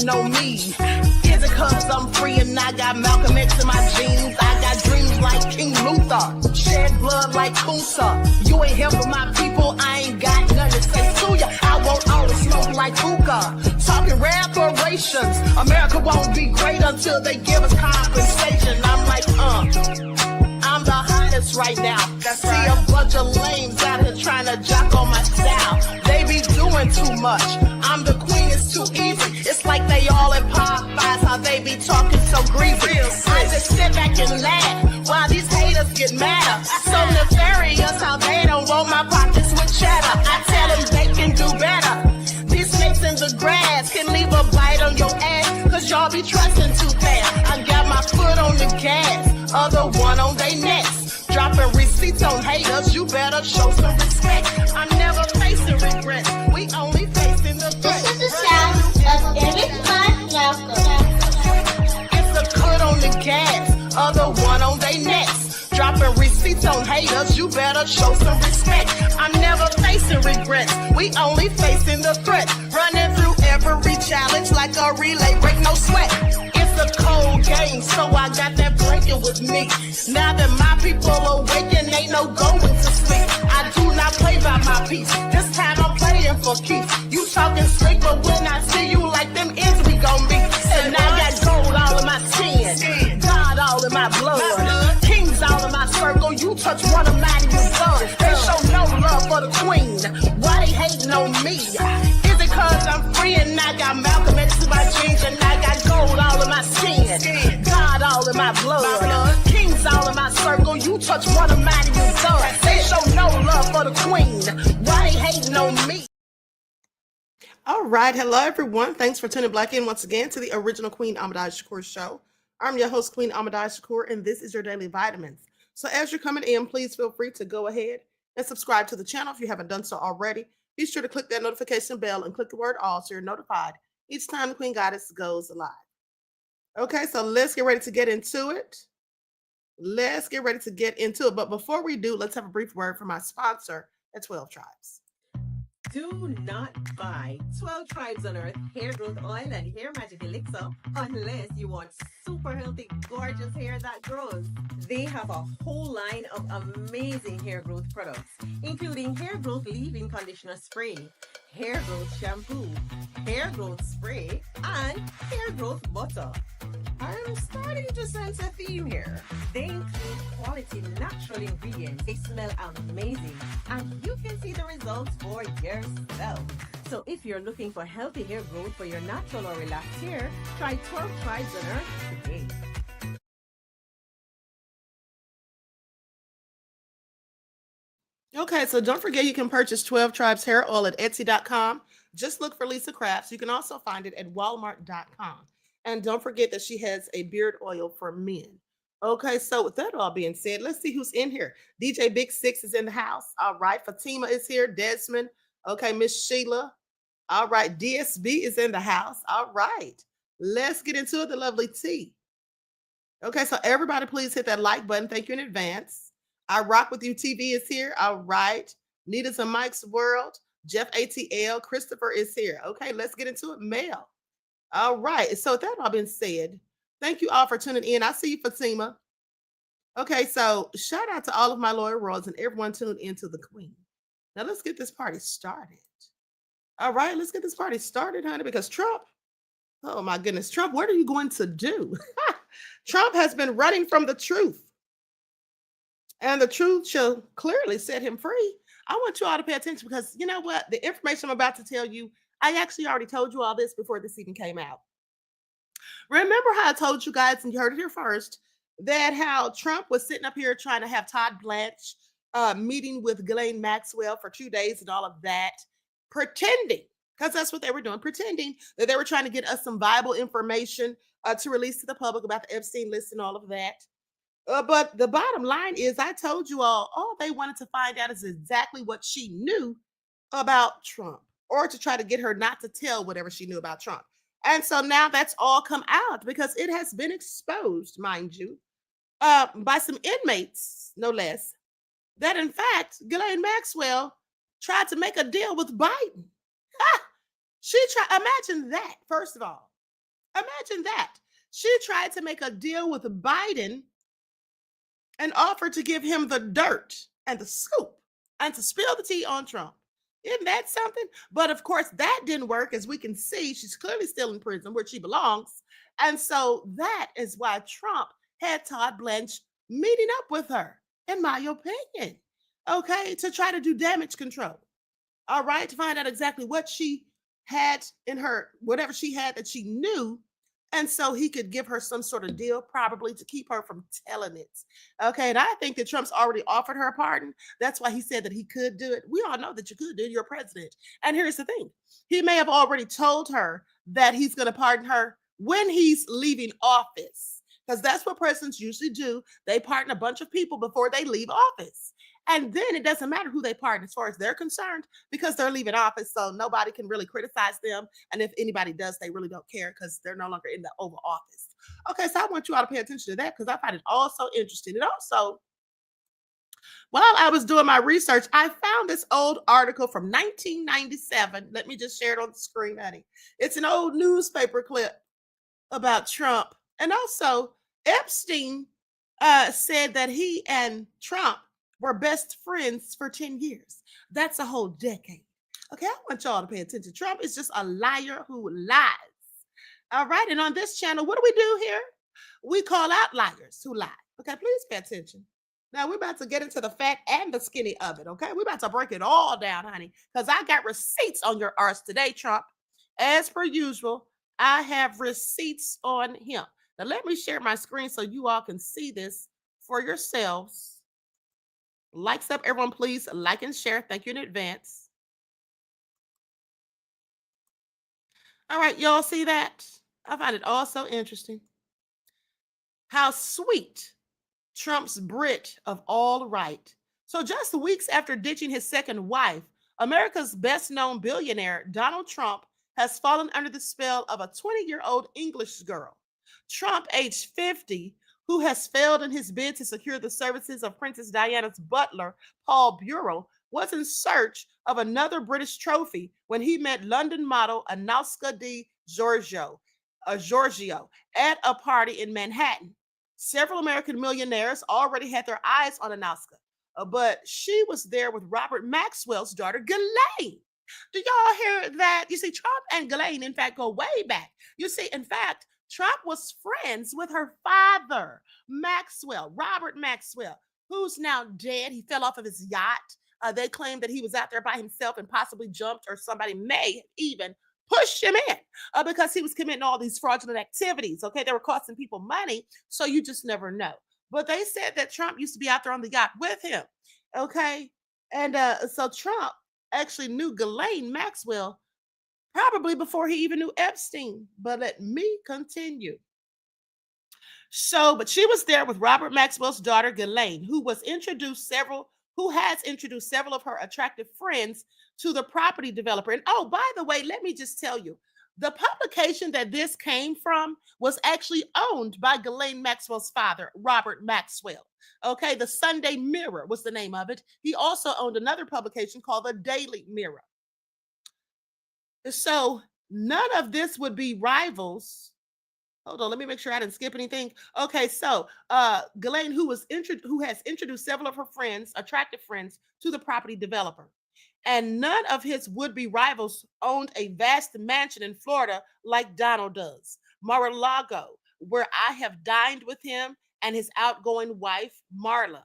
know me? Is it cause I'm free and I got Malcolm X in my jeans? I got dreams like King Luther, shed blood like Kunsa. You ain't here for my people, I ain't got nothing to say to ya. I want all the smoke like hookah, talking reparations. America won't be great until they give us compensation. I'm like, I'm the hottest right now. See a bunch of lames out here trying to jock on my style. They be doing too much. I'm the queen, it's too easy. It's like they all in Popeyes, how they be talking so greasy. I just sit back and laugh while these haters get mad. So nefarious how they don't want my pockets with cheddar. I tell them they can do better. These snakes in the grass can leave a bite on your ass, cause y'all be trusting too fast. I got my foot on the gas, other one on they necks. Dropping receipts on haters, you better show some respect. I'm never facing regrets, we only facing the threat. This is the sound of Eric Maxwell. It's a cut on the gas, other one on they necks. Dropping receipts on haters, you better show some respect. I'm never facing regrets, we only facing the threat. Running through every challenge like a relay, break no sweat. It's a cold game, so I got that blanket with me. Now that my people awaken, ain't no going to sleep. I do not play by my piece, this time I'm playing for keeps. You talking slick, but when I see you like them ends, we gon' meet. And I got gold all in my skin, God all in my blood, kings all in my circle. You touch one of mine, you son. They show no love for the queen, why they hating on me? Is it cause I'm free and I got Malcolm X in my jeans, and I got gold all in my skin, God all in my blood, kings all in my circle. You touch one of mine, you son. They show no love for the queen, why they hating on me? All right. Hello, everyone. Thanks for tuning back in once again to the original Queen Ahmadiyyah Shakur show. I'm your host, Queen Ahmadiyyah Shakur, and this is your daily vitamins. So as you're coming in, please feel free to go ahead and subscribe to the channel if you haven't done so already. Be sure to click that notification bell and click the word all so you're notified each time the Queen Goddess goes live. Okay, so let's get ready to get into it. But before we do, let's have a brief word from my sponsor at 12 Tribes. Do not buy 12 Tribes on Earth hair growth oil and hair magic elixir unless you want super healthy, gorgeous hair that grows. They have a whole line of amazing hair growth products, including hair growth leave-in conditioner spray, hair growth shampoo, hair growth spray, and hair growth butter. I'm starting to sense a theme here. They include quality natural ingredients. They smell amazing, and you can see the results for yourself. So if you're looking for healthy hair growth for your natural or relaxed hair, try 12 Tribes on Earth today. Okay, so don't forget you can purchase 12 Tribes hair oil at Etsy.com. Just look for Lisa Crafts. You can also find it at Walmart.com. And don't forget that she has a beard oil for men. Okay, so with that all being said, let's see who's in here. DJ Big Six is in the house. All right, Fatima is here. Desmond. Okay, Miss Sheila. All right, DSB is in the house. All right, let's get into it. The lovely T. Okay, so everybody please hit that like button. Thank you in advance. I Rock With You TV is here. All right. Nita's and Mike's World. Jeff ATL. Christopher is here. Okay, let's get into it. Mel. All right. So with that all been said, thank you all for tuning in. I see you, Fatima. Okay, so shout out to all of my loyal royals and everyone tuned into the Queen. Now let's get this party started. All right, let's get this party started, honey, because Trump, oh my goodness, Trump, what are you going to do? Trump has been running from the truth, and the truth shall clearly set him free. I want you all to pay attention because you know what? The information I'm about to tell you, I actually already told you all this before this even came out. Remember how I told you guys, and you heard it here first, that how Trump was sitting up here trying to have Todd Blanche meeting with Ghislaine Maxwell for 2 days and all of that, pretending, because that's what they were doing, pretending that they were trying to get us some viable information to release to the public about the Epstein list and all of that. But the bottom line is, I told you all they wanted to find out is exactly what she knew about Trump, or to try to get her not to tell whatever she knew about Trump. And so now that's all come out because it has been exposed, mind you, by some inmates, no less, that in fact, Ghislaine Maxwell tried to make a deal with Biden. Ha! She tried, imagine that, first of all. Imagine that. She tried to make a deal with Biden and offered to give him the dirt and the scoop and to spill the tea on Trump. Isn't that something? But of course, that didn't work. As we can see, she's clearly still in prison where she belongs. And so that is why Trump had Todd Blanche meeting up with her, in my opinion, okay, to try to do damage control. All right, to find out exactly what she had in her, whatever she had that she knew. And so he could give her some sort of deal, probably to keep her from telling it. Okay. And I think that Trump's already offered her a pardon. That's why he said that he could do it. We all know that you could do it. You're president. And here's the thing, he may have already told her that he's going to pardon her when he's leaving office, because that's what presidents usually do. They pardon a bunch of people before they leave office. And then it doesn't matter who they pardon as far as they're concerned, because they're leaving office. So nobody can really criticize them. And if anybody does, they really don't care because they're no longer in the Oval Office. Okay, so I want you all to pay attention to that because I find it also interesting. And also, while I was doing my research, I found this old article from 1997. Let me just share it on the screen, honey. It's an old newspaper clip about Trump. And also, Epstein said that he and Trump were best friends for 10 years. That's a whole decade. Okay, I want y'all to pay attention. Trump is just a liar who lies. All right, and on this channel, what do here? We call out liars who lie. Okay, please pay attention. Now, we're about to get into the fat and the skinny of it, okay? We're about to break it all down, honey, because I got receipts on your arse today, Trump. As per usual, I have receipts on him. Now, let me share my screen so you all can see this for yourselves. Likes up, everyone, please like and share. Thank you in advance. All right, y'all see that? I find it all so interesting. How sweet Trump's Brit of all right. So just weeks after ditching his second wife, America's best-known billionaire, Donald Trump, has fallen under the spell of a 20-year-old English girl. Trump, age 50, who has failed in his bid to secure the services of Princess Diana's butler, Paul Burrell, was in search of another British trophy when he met London model Acosta di Giorgio at a party in Manhattan. Several American millionaires already had their eyes on Acosta, but she was there with Robert Maxwell's daughter, Ghislaine. Do y'all hear that? You see, Trump and Ghislaine, in fact, go way back. You see, in fact, Trump was friends with her father, Maxwell, Robert Maxwell, who's now dead. He fell off of his yacht. They claim that he was out there by himself and possibly jumped, or somebody may even push him in because he was committing all these fraudulent activities. Okay, they were costing people money, so you just never know. But they said that Trump used to be out there on the yacht with him. Okay, and so Trump actually knew Ghislaine Maxwell probably before he even knew Epstein. But let me continue. So, but she was there with Robert Maxwell's daughter, Ghislaine, who has introduced several of her attractive friends to the property developer. And oh, by the way, let me just tell you, the publication that this came from was actually owned by Ghislaine Maxwell's father, Robert Maxwell. Okay, the Sunday Mirror was the name of it. He also owned another publication called the Daily Mirror. So none of this would be rivals. Hold on, let me make sure I didn't skip anything. Okay, so Ghislaine, who has introduced several of her friends, attractive friends, to the property developer. And none of his would-be rivals owned a vast mansion in Florida like Donald does. Mar-a-Lago, where I have dined with him and his outgoing wife, Marla.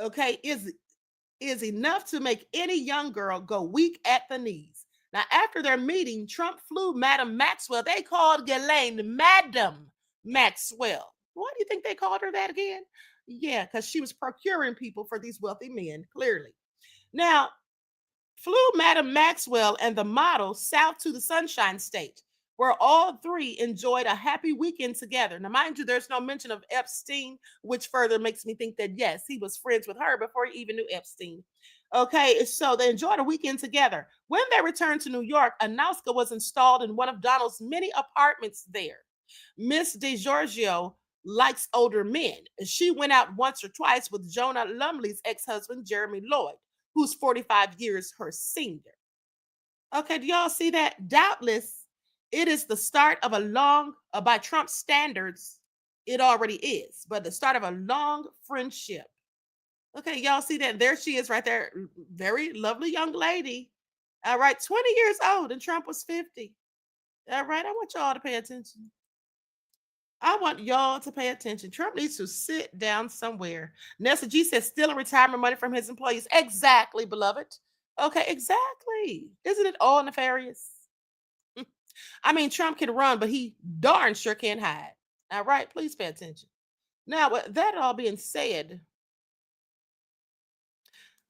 Okay, is enough to make any young girl go weak at the knees. Now, after their meeting, Trump flew Madam Maxwell. They called Ghislaine Madam Maxwell. Why do you think they called her that again? Yeah, because she was procuring people for these wealthy men, clearly. Now, flew Madam Maxwell and the model south to the Sunshine State, where all three enjoyed a happy weekend together. Now, mind you, there's no mention of Epstein, which further makes me think that, yes, he was friends with her before he even knew Epstein. Okay, so they enjoyed a weekend together. When they returned to New York, Acosta was installed in one of Donald's many apartments there. Miss DeGiorgio likes older men. She went out once or twice with Jonah Lumley's ex-husband, Jeremy Lloyd, who's 45 years her senior. Okay, do y'all see that? Doubtless, It is the start of a long, by Trump standards, it already is, but the start of a long friendship. Okay, y'all see that? There she is right there. Very lovely young lady. All right, 20 years old, and Trump was 50. All right, I want y'all to pay attention. I want y'all to pay attention. Trump needs to sit down somewhere. Nessa G says stealing retirement money from his employees. Exactly, beloved. Okay, exactly. Isn't it all nefarious? I mean, Trump can run, but he darn sure can't hide. All right, please pay attention. Now, with that all being said,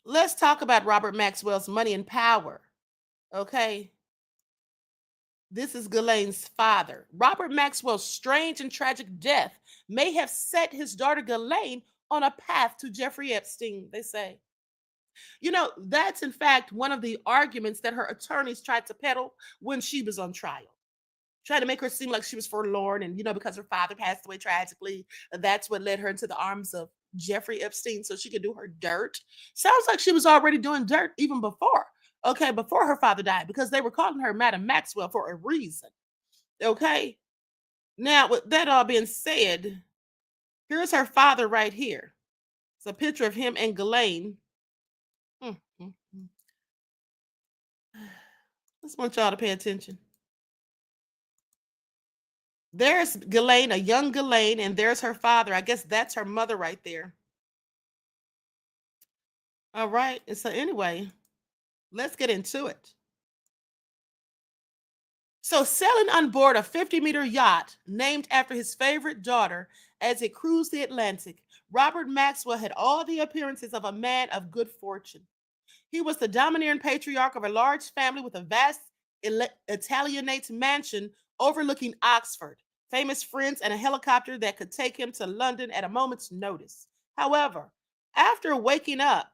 let's talk about Robert Maxwell's money and power. Okay. This is Ghislaine's father. Robert Maxwell's strange and tragic death may have set his daughter Ghislaine on a path to Jeffrey Epstein, they say. You know, that's in fact one of the arguments that her attorneys tried to peddle when she was on trial. Trying to make her seem like she was forlorn, and because her father passed away tragically, that's what led her into the arms of Jeffrey Epstein so she could do her dirt. Sounds like she was already doing dirt even before. Okay, before her father died, because they were calling her Madam Maxwell for a reason. Okay. Now, with that all being said, here's her father right here. It's a picture of him and Ghislaine. Just want y'all to pay attention. There's Ghislaine, a young Ghislaine, and there's her father. I guess that's her mother right there. All right. And so anyway, let's get into it. So sailing on board a 50-meter yacht named after his favorite daughter as it cruised the Atlantic, Robert Maxwell had all the appearances of a man of good fortune. He was the domineering patriarch of a large family with a vast Italianate mansion overlooking Oxford, famous friends, and a helicopter that could take him to London at a moment's notice. However, after waking up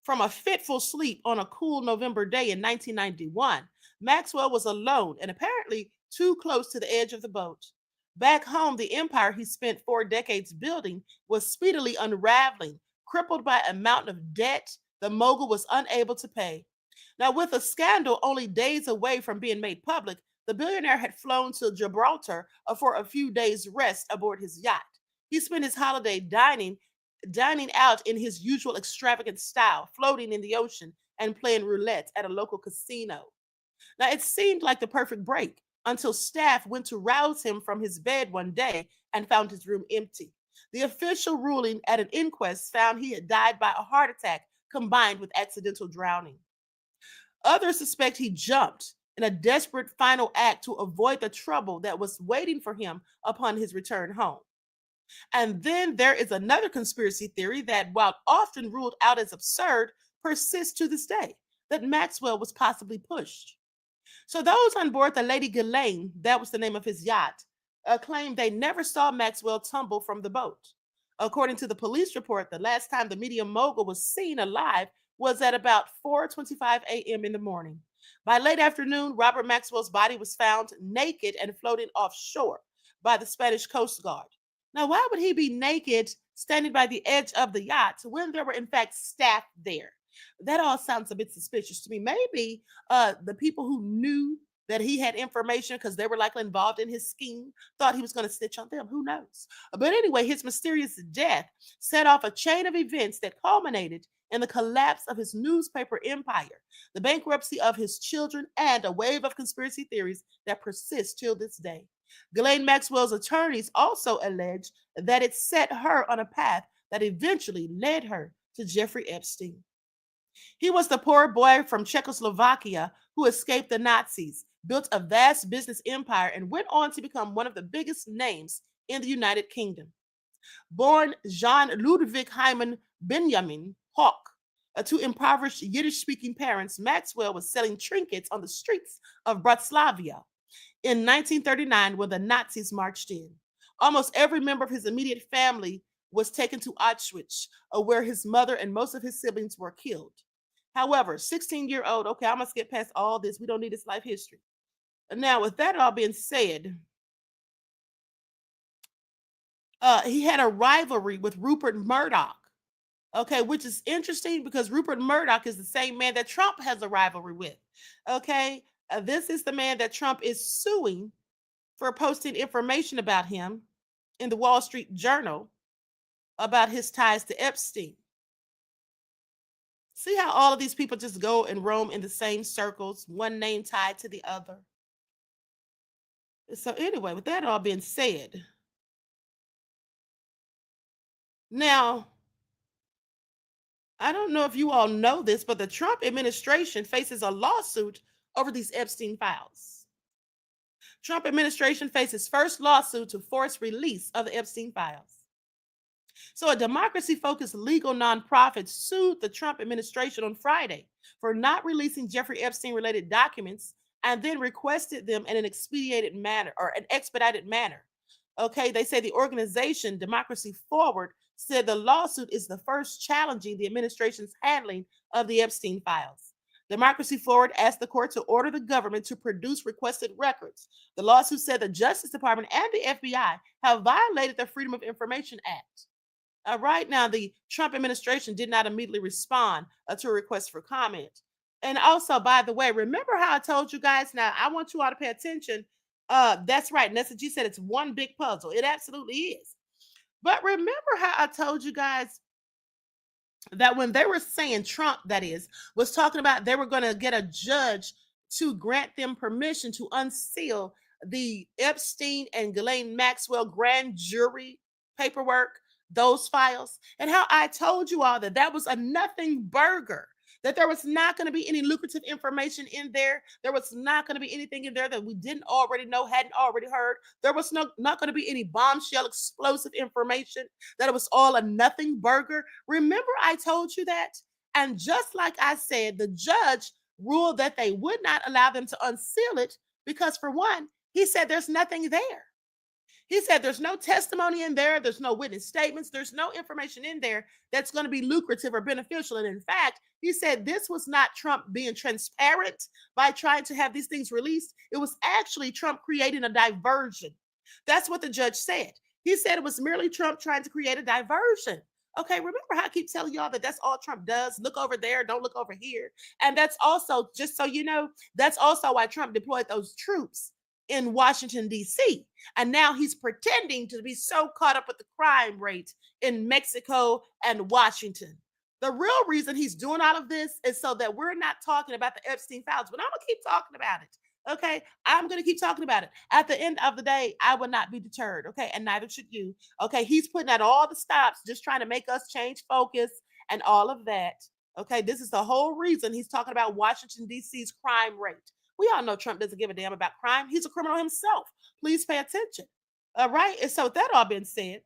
from a fitful sleep on a cool November day in 1991, Maxwell was alone and apparently too close to the edge of the boat. Back home, the empire he spent 4 decades building was speedily unraveling, crippled by a mountain of debt the mogul was unable to pay. Now, with a scandal only days away from being made public, the billionaire had flown to Gibraltar for a few days' rest aboard his yacht. He spent his holiday dining out in his usual extravagant style, floating in the ocean and playing roulette at a local casino. Now, it seemed like the perfect break until staff went to rouse him from his bed one day and found his room empty. The official ruling at an inquest found he had died by a heart attack combined with accidental drowning. Others suspect he jumped in a desperate final act to avoid the trouble that was waiting for him upon his return home. And then there is another conspiracy theory that, while often ruled out as absurd, persists to this day, that Maxwell was possibly pushed. So those on board the Lady Ghislaine, that was the name of his yacht, claimed they never saw Maxwell tumble from the boat. According to the police report, the last time the media mogul was seen alive was at about 4:25 a.m. in the morning. By late afternoon, Robert Maxwell's body was found naked and floating offshore by the Spanish Coast Guard. Now, why would he be naked standing by the edge of the yacht when there were, in fact, staff there? That all sounds a bit suspicious to me. Maybe the people who knew that he had information because they were likely involved in his scheme thought he was going to snitch on them. Who knows? But anyway, his mysterious death set off a chain of events that culminated in the collapse of his newspaper empire, the bankruptcy of his children, and a wave of conspiracy theories that persist till this day. Ghislaine Maxwell's attorneys also allege that it set her on a path that eventually led her to Jeffrey Epstein. He was the poor boy from Czechoslovakia who escaped the Nazis, built a vast business empire, and went on to become one of the biggest names in the United Kingdom. Born Jean Ludwig Hyman Benjamin Hawk to impoverished Yiddish-speaking parents, Maxwell was selling trinkets on the streets of Bratislava in 1939 when the Nazis marched in. Almost every member of his immediate family was taken to Auschwitz, where his mother and most of his siblings were killed. However, 16-year-old, okay, I'm going to skip past all this. We don't need his life history. Now, with that all being said, he had a rivalry with Rupert Murdoch, okay, which is interesting because Rupert Murdoch is the same man that Trump has a rivalry with, okay? This is the man that Trump is suing for posting information about him in the Wall Street Journal about his ties to Epstein. See how all of these people just go and roam in the same circles, one name tied to the other. So anyway, with that all being said, now, I don't know if you all know this, but the Trump administration faces a lawsuit over these Epstein files. Trump administration faces first lawsuit to force release of the Epstein files. So a democracy-focused legal nonprofit sued the Trump administration on Friday for not releasing Jeffrey Epstein-related documents and then requested them in an expedited manner or an expedited manner. Okay, they say the organization Democracy Forward said the lawsuit is the first challenging the administration's handling of the Epstein files. Democracy Forward asked the court to order the government to produce requested records. The lawsuit said the Justice Department and the FBI have violated the Freedom of Information Act. Right now, the Trump administration did not immediately respond to a request for comment. And also, by the way, remember how I told you guys? Now, I want you all to pay attention. That's right. Nessa G said it's one big puzzle. It absolutely is. But remember how I told you guys that when they were saying Trump, that is, was talking about they were going to get a judge to grant them permission to unseal the Epstein and Ghislaine Maxwell grand jury paperwork, those files, and how I told you all that that was a nothing burger, that there was not going to be any lucrative information in there. There was not going to be anything in there that we didn't already know, hadn't already heard. There was not going to be any bombshell explosive information, that it was all a nothing burger. Remember I told you that? And just like I said, the judge ruled that they would not allow them to unseal it because, for one, he said there's nothing there. He said there's no testimony in there. There's no witness statements. There's no information in there that's going to be lucrative or beneficial. And in fact, he said this was not Trump being transparent by trying to have these things released. It was actually Trump creating a diversion. That's what the judge said. He said it was merely Trump trying to create a diversion. Okay, remember how I keep telling y'all that that's all Trump does? Look over there, don't look over here. And that's also, just so you know, that's also why Trump deployed those troops in Washington, D.C. And now he's pretending to be so caught up with the crime rate in Mexico and Washington. The real reason he's doing all of this is so that we're not talking about the Epstein files, but I'm going to keep talking about it. Okay, I'm going to keep talking about it. At the end of the day, I will not be deterred. Okay, and neither should you. Okay, he's putting out all the stops, just trying to make us change focus and all of that. Okay, this is the whole reason he's talking about Washington, D.C.'s crime rate. We all know Trump doesn't give a damn about crime. He's a criminal himself. Please pay attention. All right. And so with that all being said,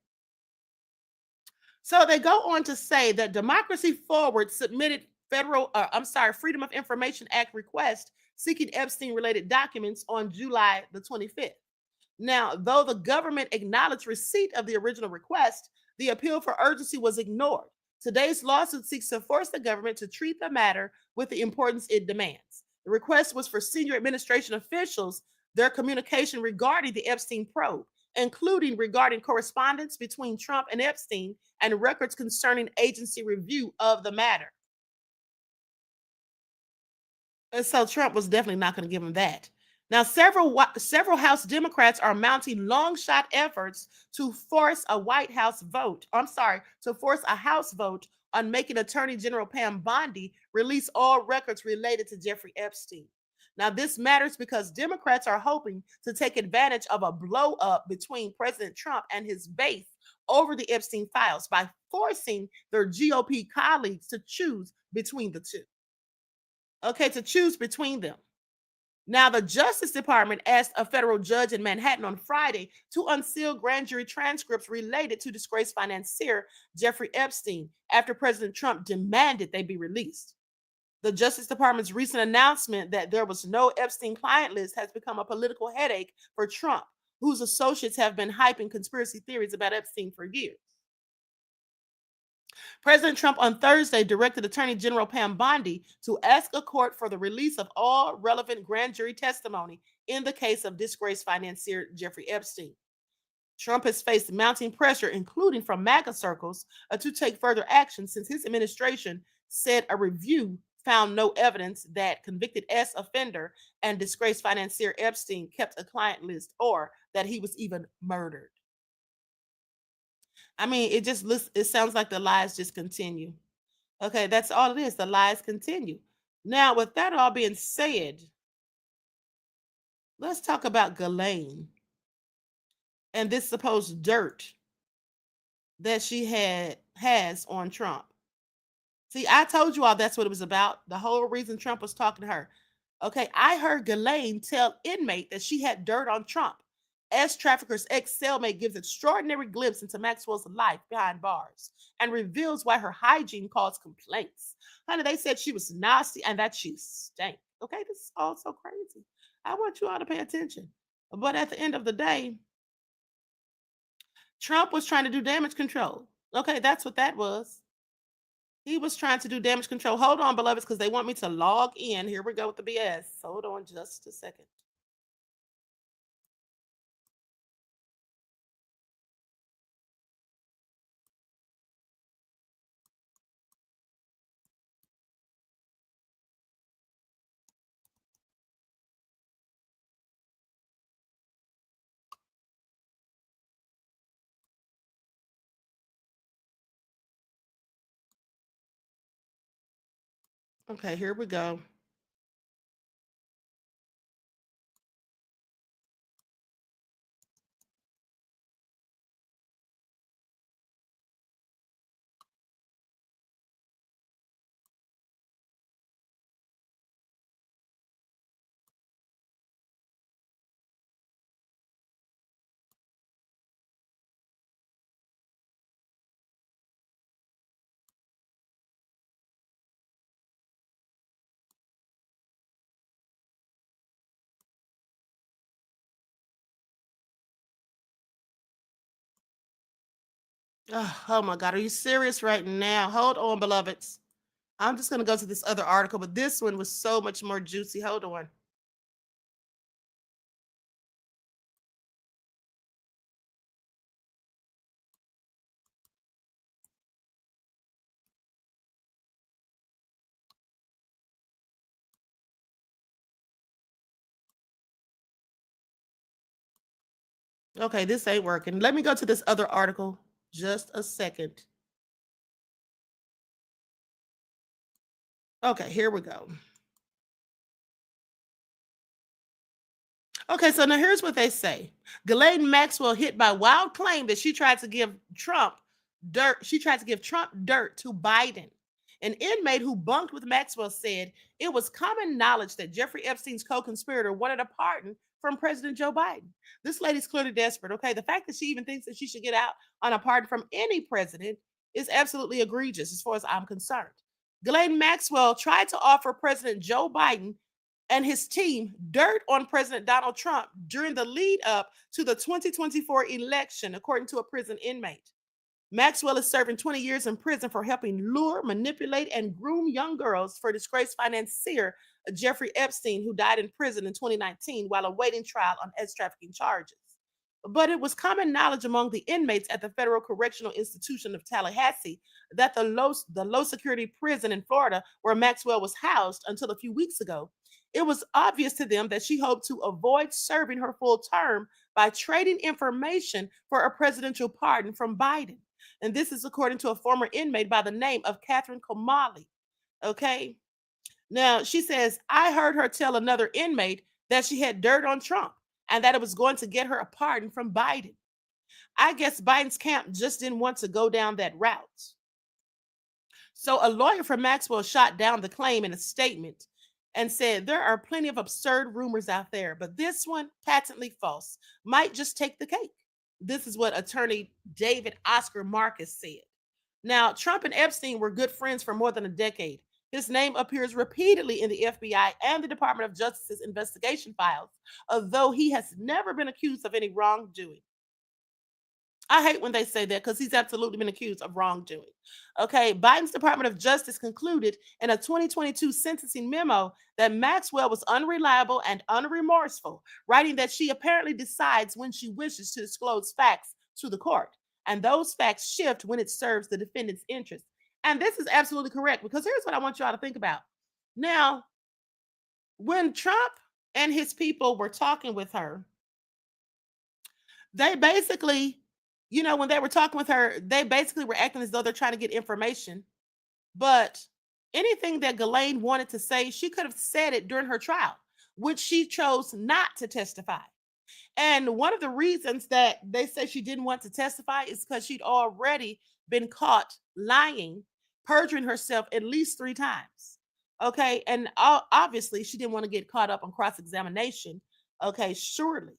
so they go on to say that Democracy Forward submitted Freedom of Information Act request seeking Epstein-related documents on July the 25th. Now, though the government acknowledged receipt of the original request, the appeal for urgency was ignored. Today's lawsuit seeks to force the government to treat the matter with the importance it demands. The request was for senior administration officials, their communication regarding the Epstein probe, including regarding correspondence between Trump and Epstein and records concerning agency review of the matter. And so Trump was definitely not going to give him that. Now, several House Democrats are mounting long shot efforts to force a House vote on making Attorney General Pam Bondi release all records related to Jeffrey Epstein. Now, this matters because Democrats are hoping to take advantage of a blow up between President Trump and his base over the Epstein files by forcing their GOP colleagues to choose between the two. Okay, to choose between them. Now, the Justice Department asked a federal judge in Manhattan on Friday to unseal grand jury transcripts related to disgraced financier Jeffrey Epstein after President Trump demanded they be released. The Justice Department's recent announcement that there was no Epstein client list has become a political headache for Trump, whose associates have been hyping conspiracy theories about Epstein for years. President Trump on Thursday directed Attorney General Pam Bondi to ask a court for the release of all relevant grand jury testimony in the case of disgraced financier Jeffrey Epstein. Trump has faced mounting pressure, including from MAGA circles, to take further action since his administration said a review found no evidence that convicted S offender and disgraced financier Epstein kept a client list or that he was even murdered. I mean, it sounds like the lies just continue. Okay, that's all it is. The lies continue. Now, with that all being said, let's talk about Ghislaine and this supposed dirt that she has on Trump. See, I told you all that's what it was about. The whole reason Trump was talking to her. Okay, I heard Ghislaine tell inmate that she had dirt on Trump. S trafficker's ex-cellmate gives extraordinary glimpse into Maxwell's life behind bars and reveals why her hygiene caused complaints. Honey, they said she was nasty and that she stank. Okay, this is all so crazy. I want you all to pay attention. But at the end of the day, Trump was trying to do damage control. Okay, that's what that was. He was trying to do damage control. Hold on, beloveds, because they want me to log in. Here we go with the BS. Hold on just a second. Okay, here we go. Oh my God, are you serious right now? Hold on, beloveds. I'm just going to go to this other article, but this one was so much more juicy. Hold on. Okay, this ain't working. Let me go to this other article. Just a second. Okay, here we go. Okay, so now here's what they say. Ghislaine Maxwell hit by wild claim that she tried to give Trump dirt. She tried to give Trump dirt to Biden. An inmate who bunked with Maxwell said it was common knowledge that Jeffrey Epstein's co-conspirator wanted a pardon from President Joe Biden. This lady's clearly desperate. Okay, the fact that she even thinks that she should get out on a pardon from any president is absolutely egregious as far as I'm concerned. Ghislaine Maxwell tried to offer President Joe Biden and his team dirt on President Donald Trump during the lead up to the 2024 election, according to a prison inmate. Maxwell is serving 20 years in prison for helping lure, manipulate, and groom young girls for disgraced financier Jeffrey Epstein, who died in prison in 2019 while awaiting trial on sex trafficking charges. But it was common knowledge among the inmates at the Federal Correctional Institution of Tallahassee that the low security prison in Florida, where Maxwell was housed until a few weeks ago, it was obvious to them that she hoped to avoid serving her full term by trading information for a presidential pardon from Biden. And this is according to a former inmate by the name of Catherine Komali. Okay. Now, she says, I heard her tell another inmate that she had dirt on Trump and that it was going to get her a pardon from Biden. I guess Biden's camp just didn't want to go down that route. So a lawyer for Maxwell shot down the claim in a statement and said, there are plenty of absurd rumors out there, but this one, patently false, might just take the cake. This is what attorney David Oscar Marcus said. Now, Trump and Epstein were good friends for more than a decade. His name appears repeatedly in the FBI and the Department of Justice's investigation files, although he has never been accused of any wrongdoing. I hate when they say that because he's absolutely been accused of wrongdoing. Okay, Biden's Department of Justice concluded in a 2022 sentencing memo that Maxwell was unreliable and unremorseful, writing that she apparently decides when she wishes to disclose facts to the court, and those facts shift when it serves the defendant's interest. And this is absolutely correct because here's what I want you all to think about. Now, when Trump and his people were talking with her, they basically, when they were talking with her, they basically were acting as though they're trying to get information. But anything that Ghislaine wanted to say, she could have said it during her trial, which she chose not to testify. And one of the reasons that they say she didn't want to testify is because she'd already been caught lying, perjuring herself at least 3 times. Okay. And obviously, she didn't want to get caught up on cross examination. Okay. Surely.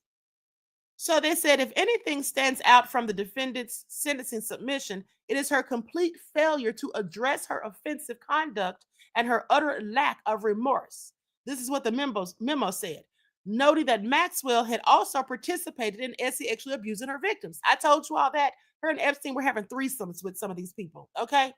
So they said if anything stands out from the defendant's sentencing submission, it is her complete failure to address her offensive conduct and her utter lack of remorse. This is what the memo said, noting that Maxwell had also participated in Essie actually abusing her victims. I told you all that. Her and Epstein were having threesomes with some of these people. Okay.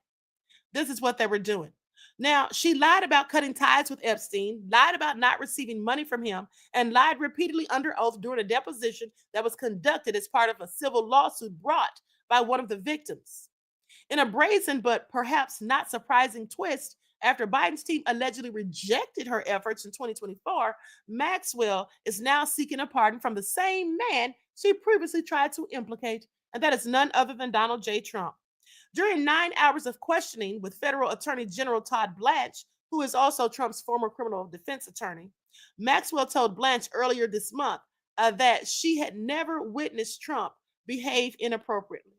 This is what they were doing. Now, she lied about cutting ties with Epstein, lied about not receiving money from him, and lied repeatedly under oath during a deposition that was conducted as part of a civil lawsuit brought by one of the victims. In a brazen but perhaps not surprising twist, after Biden's team allegedly rejected her efforts in 2024, Maxwell is now seeking a pardon from the same man she previously tried to implicate, and that is none other than Donald J. Trump. During 9 hours of questioning with Federal Attorney General Todd Blanche, who is also Trump's former criminal defense attorney, Maxwell told Blanche earlier this month that she had never witnessed Trump behave inappropriately.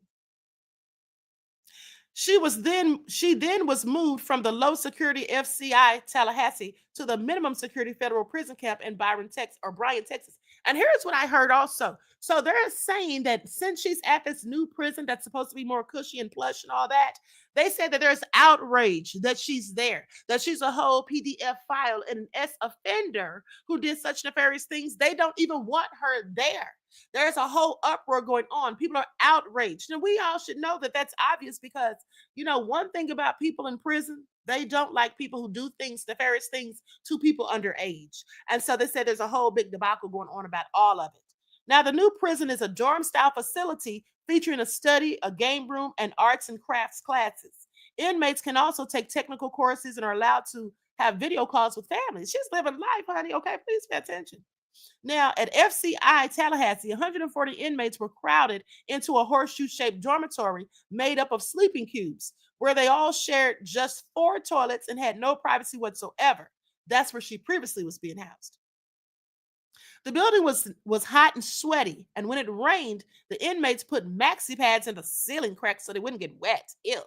She then was moved from the low security FCI Tallahassee to the minimum security federal prison camp in Bryan, Texas. And here's what I heard also. So they're saying that since she's at this new prison that's supposed to be more cushy and plush and all that, they said that there's outrage that she's there, that she's a whole PDF file and an offender who did such nefarious things. They don't even want her there. There's a whole uproar going on. People are outraged. And we all should know that that's obvious because, one thing about people in prison, they don't like people who do things, nefarious things to people underage. And so they said there's a whole big debacle going on about all of it. Now, the new prison is a dorm style facility featuring a study, a game room, and arts and crafts classes. Inmates can also take technical courses and are allowed to have video calls with families. She's living life, honey. Okay, please pay attention. Now, at FCI Tallahassee, 140 inmates were crowded into a horseshoe-shaped dormitory made up of sleeping cubes, where they all shared just 4 toilets and had no privacy whatsoever. That's where she previously was being housed. The building was hot and sweaty, and when it rained, the inmates put maxi pads in the ceiling cracks so they wouldn't get wet. Ew.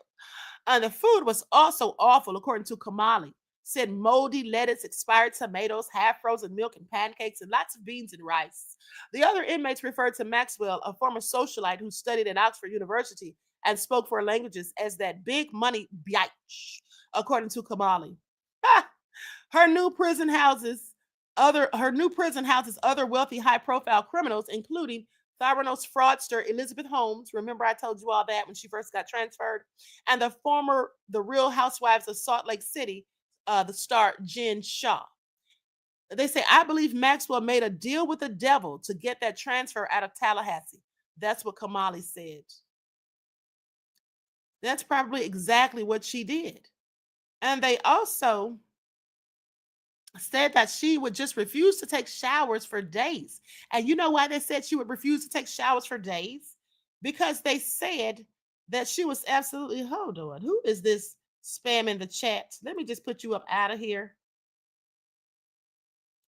And the food was also awful, according to Kamali. Said moldy lettuce, expired tomatoes, half-frozen milk and pancakes, and lots of beans and rice. The other inmates referred to Maxwell, a former socialite who studied at Oxford University and spoke 4 languages, as that big money biatch, according to Kamali. Her new prison houses other wealthy, high-profile criminals, including Theranos fraudster Elizabeth Holmes. Remember, I told you all that when she first got transferred, and the Real Housewives of Salt Lake City, the star Jen Shaw. They say, I believe Maxwell made a deal with the devil to get that transfer out of Tallahassee. That's what Kamali said. That's probably exactly what she did. And they also said that she would just refuse to take showers for days. And you know why they said she would refuse to take showers for days? Because they said that she was absolutely, hold on, who is this spamming the chat? Let me just put you up out of here.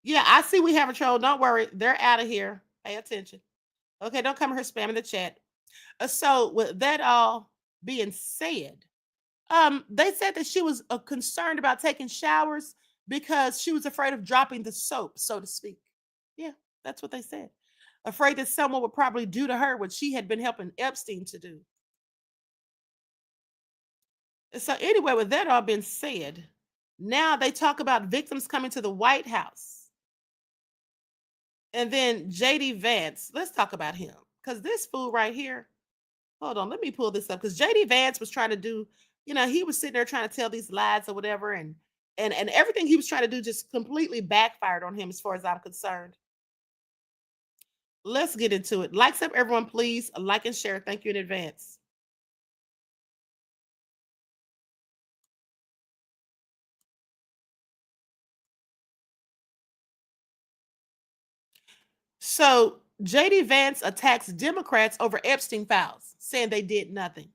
Yeah, I see we have a troll. Don't worry. They're out of here. Pay attention. Okay, don't come here spamming the chat. So with that all being said, they said that she was concerned about taking showers because she was afraid of dropping the soap, so to speak. Yeah, that's what they said. Afraid that someone would probably do to her what she had been helping Epstein to do. So anyway, with that all being said, now they talk about victims coming to the White House. And then JD Vance, let's talk about him. Because this fool right here, hold on, let me pull this up. Because JD Vance was trying to do, he was sitting there trying to tell these lies or whatever. And everything he was trying to do just completely backfired on him as far as I'm concerned. Let's get into it. Likes up, everyone, please. Like and share. Thank you in advance. So JD Vance attacks Democrats over Epstein files, saying they did nothing.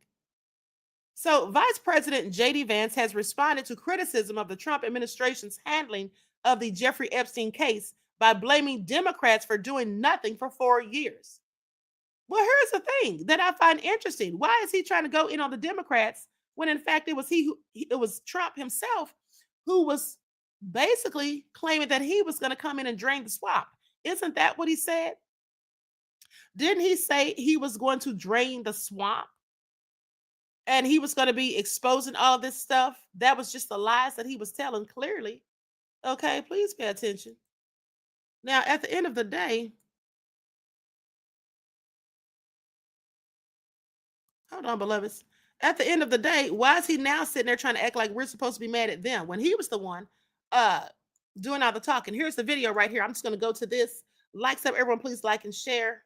So Vice President JD Vance has responded to criticism of the Trump administration's handling of the Jeffrey Epstein case by blaming Democrats for doing nothing for 4 years. Well, here's the thing that I find interesting. Why is he trying to go in on the Democrats when in fact it was Trump himself who was basically claiming that he was going to come in and drain the swamp? Isn't that what he said? Didn't he say he was going to drain the swamp and he was going to be exposing all this stuff? That was just the lies that he was telling clearly. Okay, please pay attention. Now, at the end of the day, hold on, beloveds. At the end of the day, why is he now sitting there trying to act like we're supposed to be mad at them when he was the one doing all the talking? Here's the video right here. I'm just going to go to this. Likes up, everyone, please like and share.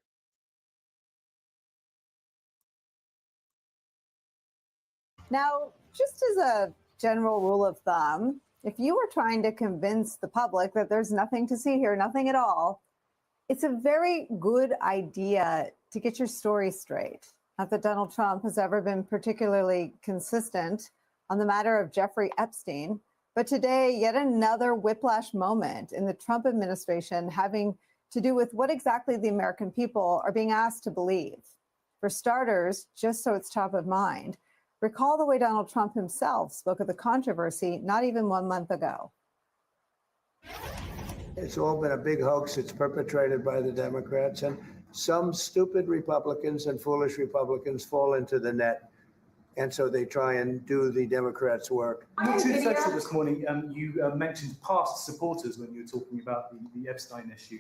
Now, just as a general rule of thumb, if you were trying to convince the public that there's nothing to see here, nothing at all, it's a very good idea to get your story straight. Not that Donald Trump has ever been particularly consistent on the matter of Jeffrey Epstein, but today, yet another whiplash moment in the Trump administration having to do with what exactly the American people are being asked to believe. For starters, just so it's top of mind, recall the way Donald Trump himself spoke of the controversy not even 1 month ago. It's all been a big hoax. It's perpetrated by the Democrats, and some stupid Republicans and foolish Republicans fall into the net. And so they try and do the Democrats' work. Your Truth Social this morning, you mentioned past supporters when you were talking about the Epstein issue.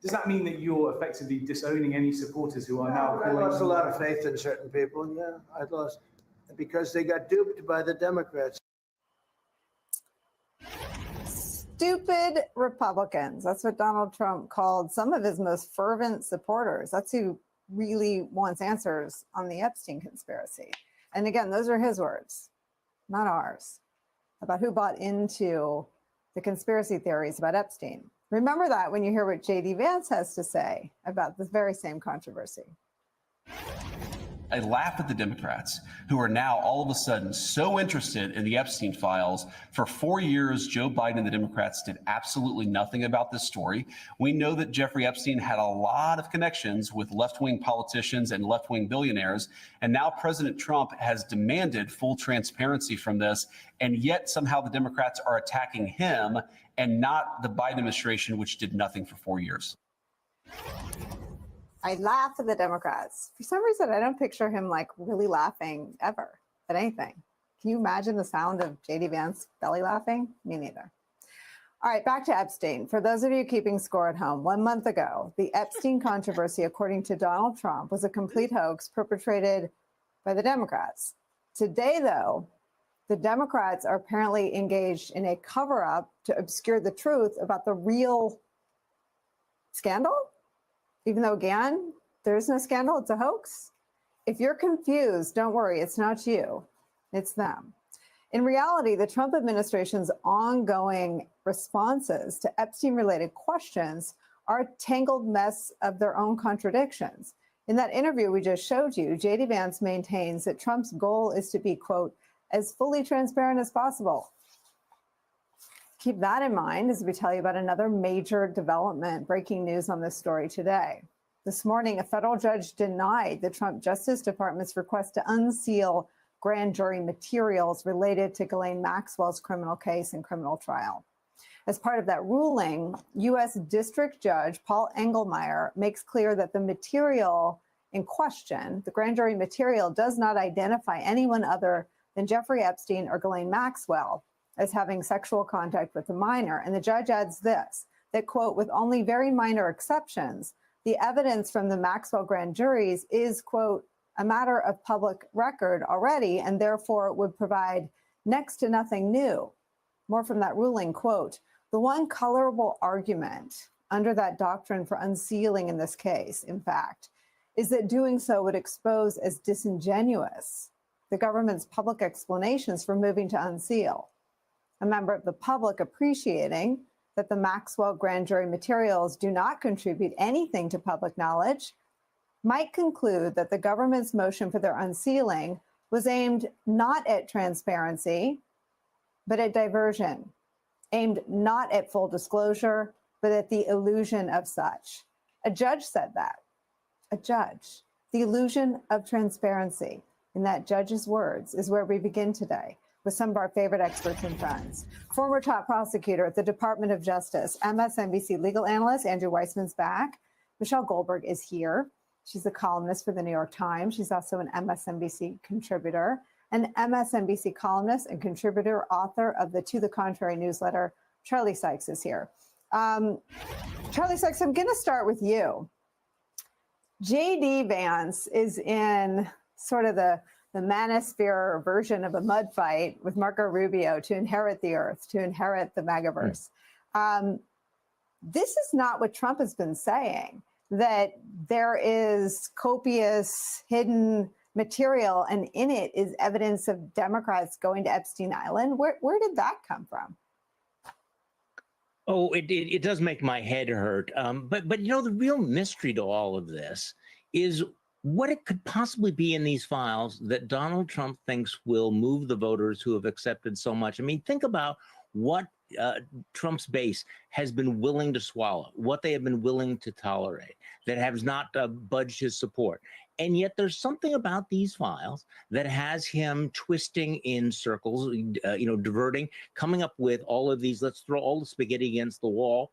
Does that mean that you're effectively disowning any supporters who are now I lost a lot of faith in certain people. Yeah, I lost because they got duped by the Democrats. Stupid Republicans. That's what Donald Trump called some of his most fervent supporters. That's who really wants answers on the Epstein conspiracy. And again, those are his words, not ours, about who bought into the conspiracy theories about Epstein. Remember that when you hear what JD Vance has to say about this very same controversy. I laugh at the Democrats who are now all of a sudden so interested in the Epstein files. For 4 years, Joe Biden and the Democrats did absolutely nothing about this story. We know that Jeffrey Epstein had a lot of connections with left-wing politicians and left-wing billionaires. And now President Trump has demanded full transparency from this. And yet somehow the Democrats are attacking him and not the Biden administration, which did nothing for 4 years. I laugh at the Democrats. For some reason, I don't picture him like really laughing ever at anything. Can you imagine the sound of JD Vance belly laughing? Me neither. All right, back to Epstein. For those of you keeping score at home, 1 month ago, the Epstein controversy, according to Donald Trump, was a complete hoax perpetrated by the Democrats. Today, though, the Democrats are apparently engaged in a cover-up to obscure the truth about the real scandal. Even though, again, there is no scandal, it's a hoax. If you're confused, don't worry, it's not you, it's them. In reality, the Trump administration's ongoing responses to Epstein-related questions are a tangled mess of their own contradictions. In that interview we just showed you, JD Vance maintains that Trump's goal is to be, quote, as fully transparent as possible. Keep that in mind as we tell you about another major development, breaking news on this story today. This morning, a federal judge denied the Trump Justice Department's request to unseal grand jury materials related to Ghislaine Maxwell's criminal case and criminal trial. As part of that ruling, U.S. District Judge Paul Engelmeyer makes clear that the material in question, the grand jury material, does not identify anyone other than Jeffrey Epstein or Ghislaine Maxwell as having sexual contact with a minor. And the judge adds this, that, quote, with only very minor exceptions, the evidence from the Maxwell grand juries is, quote, a matter of public record already, and therefore would provide next to nothing new. More from that ruling, quote, the one colorable argument under that doctrine for unsealing in this case, in fact, is that doing so would expose as disingenuous the government's public explanations for moving to unseal. A member of the public appreciating that the Maxwell grand jury materials do not contribute anything to public knowledge might conclude that the government's motion for their unsealing was aimed not at transparency, but at diversion, aimed not at full disclosure, but at the illusion of such. A judge said that. A judge. The illusion of transparency, in that judge's words, is where we begin today with some of our favorite experts and friends. Former top prosecutor at the Department of Justice, MSNBC legal analyst Andrew Weissman's back. Michelle Goldberg is here. She's a columnist for the New York Times. She's also an MSNBC contributor, an MSNBC columnist and contributor, author of the To the Contrary newsletter. Charlie Sykes is here. Charlie Sykes, I'm going to start with you. J.D. Vance is in sort of the manosphere version of a mud fight with Marco Rubio to inherit the earth, to inherit the megaverse. This is not what Trump has been saying, that there is copious hidden material and in it is evidence of Democrats going to Epstein Island. Where did that come from? Oh, it does make my head hurt. But you know, the real mystery to all of this is what it could possibly be in these files that Donald Trump thinks will move the voters who have accepted so much. I mean, think about what Trump's base has been willing to swallow, what they have been willing to tolerate, that has not budged his support. And yet there's something about these files that has him twisting in circles, diverting, coming up with all of these, let's throw all the spaghetti against the wall,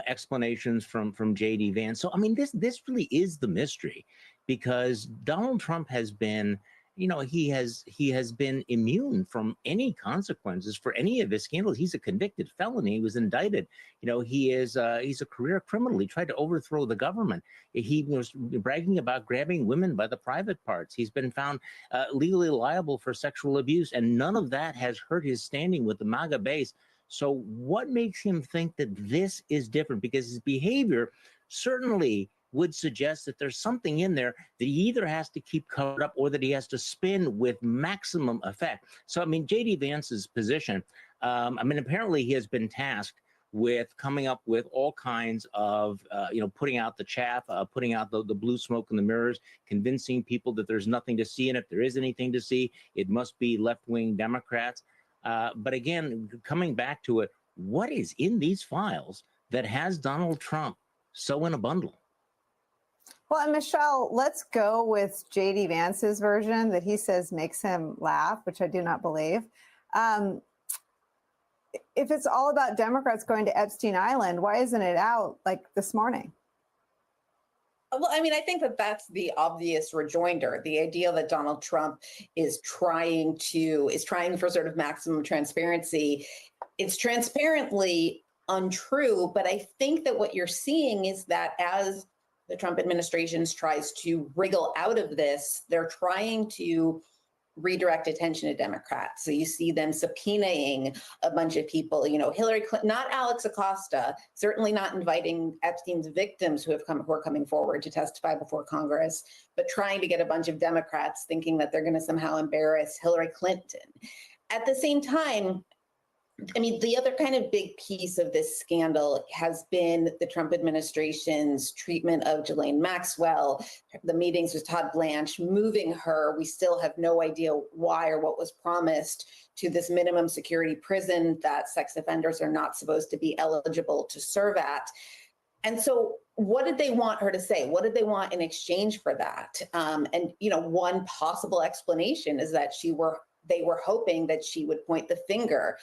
explanations from J.D. Vance. So, I mean, this really is the mystery, because Donald Trump has been, he has been immune from any consequences for any of his scandals. He's a convicted felon. He was indicted. He's a career criminal. He tried to overthrow the government. He was bragging about grabbing women by the private parts. He's been found legally liable for sexual abuse, and none of that has hurt his standing with the MAGA base. So what makes him think that this is different? Because his behavior certainly would suggest that there's something in there that he either has to keep covered up or that he has to spin with maximum effect. So, I mean, J.D. Vance's position, apparently he has been tasked with coming up with all kinds of, putting out the chaff, putting out the blue smoke in the mirrors, convincing people that there's nothing to see. And if there is anything to see, it must be left-wing Democrats. But again, coming back to it, what is in these files that has Donald Trump so in a bundle? Well, and Michelle, let's go with J.D. Vance's version that he says makes him laugh, which I do not believe. If it's all about Democrats going to Epstein Island, why isn't it out like this morning? Well, I mean, I think that that's the obvious rejoinder. The idea that Donald Trump is trying for sort of maximum transparency. It's transparently untrue, but I think that what you're seeing is that as the Trump administration tries to wriggle out of this, they're trying to redirect attention to Democrats. So you see them subpoenaing a bunch of people, Hillary Clinton, not Alex Acosta, certainly not inviting Epstein's victims who are coming forward to testify before Congress, but trying to get a bunch of Democrats thinking that they're going to somehow embarrass Hillary Clinton. At the same time, I mean, the other kind of big piece of this scandal has been the Trump administration's treatment of Ghislaine Maxwell, the meetings with Todd Blanche, moving her. We still have no idea why or what was promised to this minimum security prison that sex offenders are not supposed to be eligible to serve at. And so what did they want her to say? What did they want in exchange for that? One possible explanation is that they were hoping that she would point the finger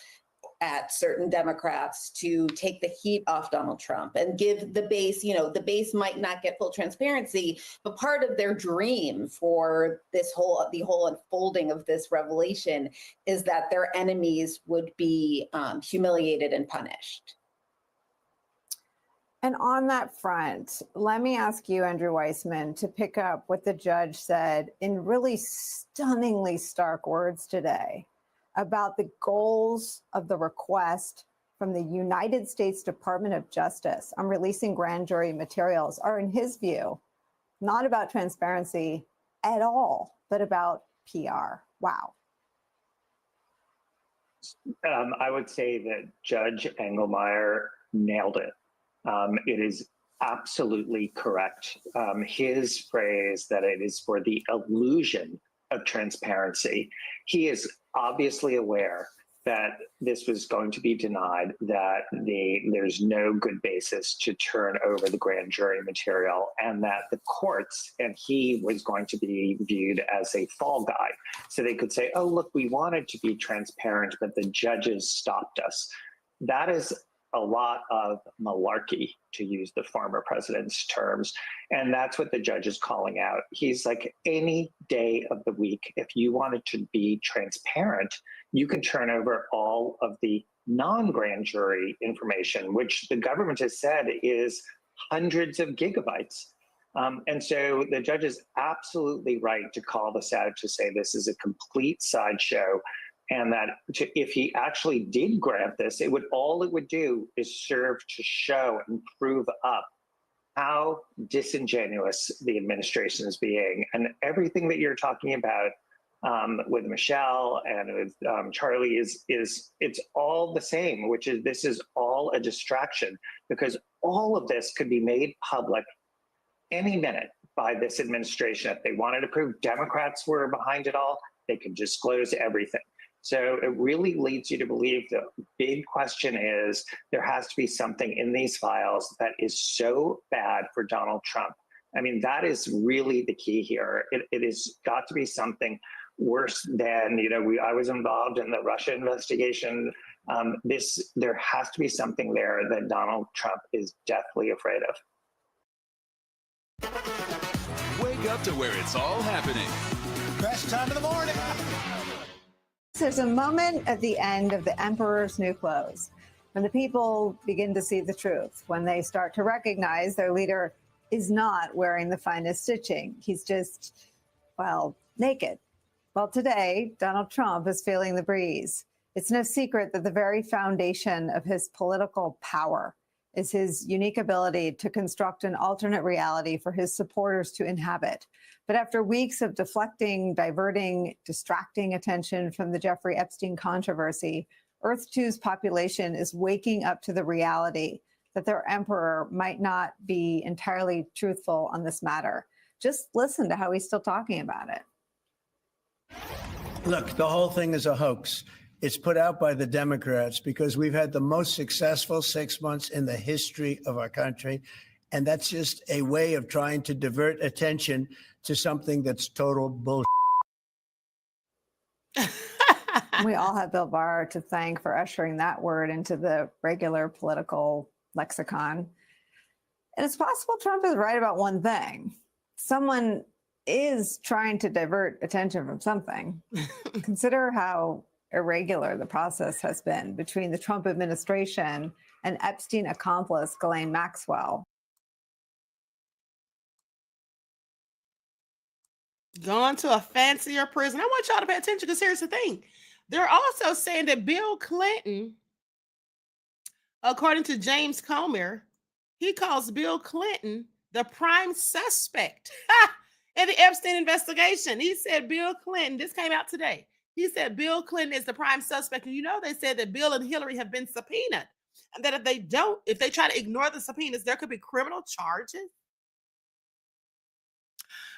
at certain Democrats to take the heat off Donald Trump and give the base, the base might not get full transparency, but part of their dream for the whole unfolding of this revelation is that their enemies would be humiliated and punished. And on that front, let me ask you, Andrew Weissman, to pick up what the judge said in really stunningly stark words today about the goals of the request from the United States Department of Justice on releasing grand jury materials are, in his view, not about transparency at all, but about PR. Wow. I would say that Judge Engelmeyer nailed it. It is absolutely correct. His phrase that it is for the illusion of transparency. He is obviously aware that this was going to be denied, that there's no good basis to turn over the grand jury material, and that the courts and he was going to be viewed as a fall guy. So they could say, oh, look, we wanted to be transparent, but the judges stopped us. That is a lot of malarkey, to use the former president's terms. And that's what the judge is calling out. He's like, any day of the week, if you wanted to be transparent, you can turn over all of the non-grand jury information, which the government has said is hundreds of gigabytes. And so the judge is absolutely right to call this out, to say this is a complete sideshow. And that if he actually did grant this, all it would do is serve to show and prove up how disingenuous the administration is being. And everything that you're talking about with Michelle and with Charlie it's all the same, which is this is all a distraction, because all of this could be made public any minute by this administration. If they wanted to prove Democrats were behind it all, they could disclose everything. So it really leads you to believe the big question is there has to be something in these files that is so bad for Donald Trump. I mean, that is really the key here. It has got to be something worse than, I was involved in the Russia investigation. There has to be something there that Donald Trump is deathly afraid of. Wake up to where it's all happening. Best time of the morning. There's a moment at the end of the emperor's new clothes when the people begin to see the truth, when they start to recognize their leader is not wearing the finest stitching. He's just, naked. Well, today, Donald Trump is feeling the breeze. It's no secret that the very foundation of his political power is his unique ability to construct an alternate reality for his supporters to inhabit. But after weeks of deflecting, diverting, distracting attention from the Jeffrey Epstein controversy, Earth 2's population is waking up to the reality that their emperor might not be entirely truthful on this matter. Just listen to how he's still talking about it. Look, the whole thing is a hoax. It's put out by the Democrats because we've had the most successful 6 months in the history of our country. And that's just a way of trying to divert attention to something that's total bullshit. We all have Bill Barr to thank for ushering that word into the regular political lexicon. And it's possible Trump is right about one thing. Someone is trying to divert attention from something. Consider how irregular the process has been between the Trump administration and Epstein accomplice Ghislaine Maxwell. Gone to a fancier prison. I want y'all to pay attention, because here's the thing. They're also saying that Bill Clinton, according to James Comer, he calls Bill Clinton the prime suspect in the Epstein investigation. He said Bill Clinton, this came out today. He said Bill Clinton is the prime suspect. And they said that Bill and Hillary have been subpoenaed, and that if they try to ignore the subpoenas, there could be criminal charges.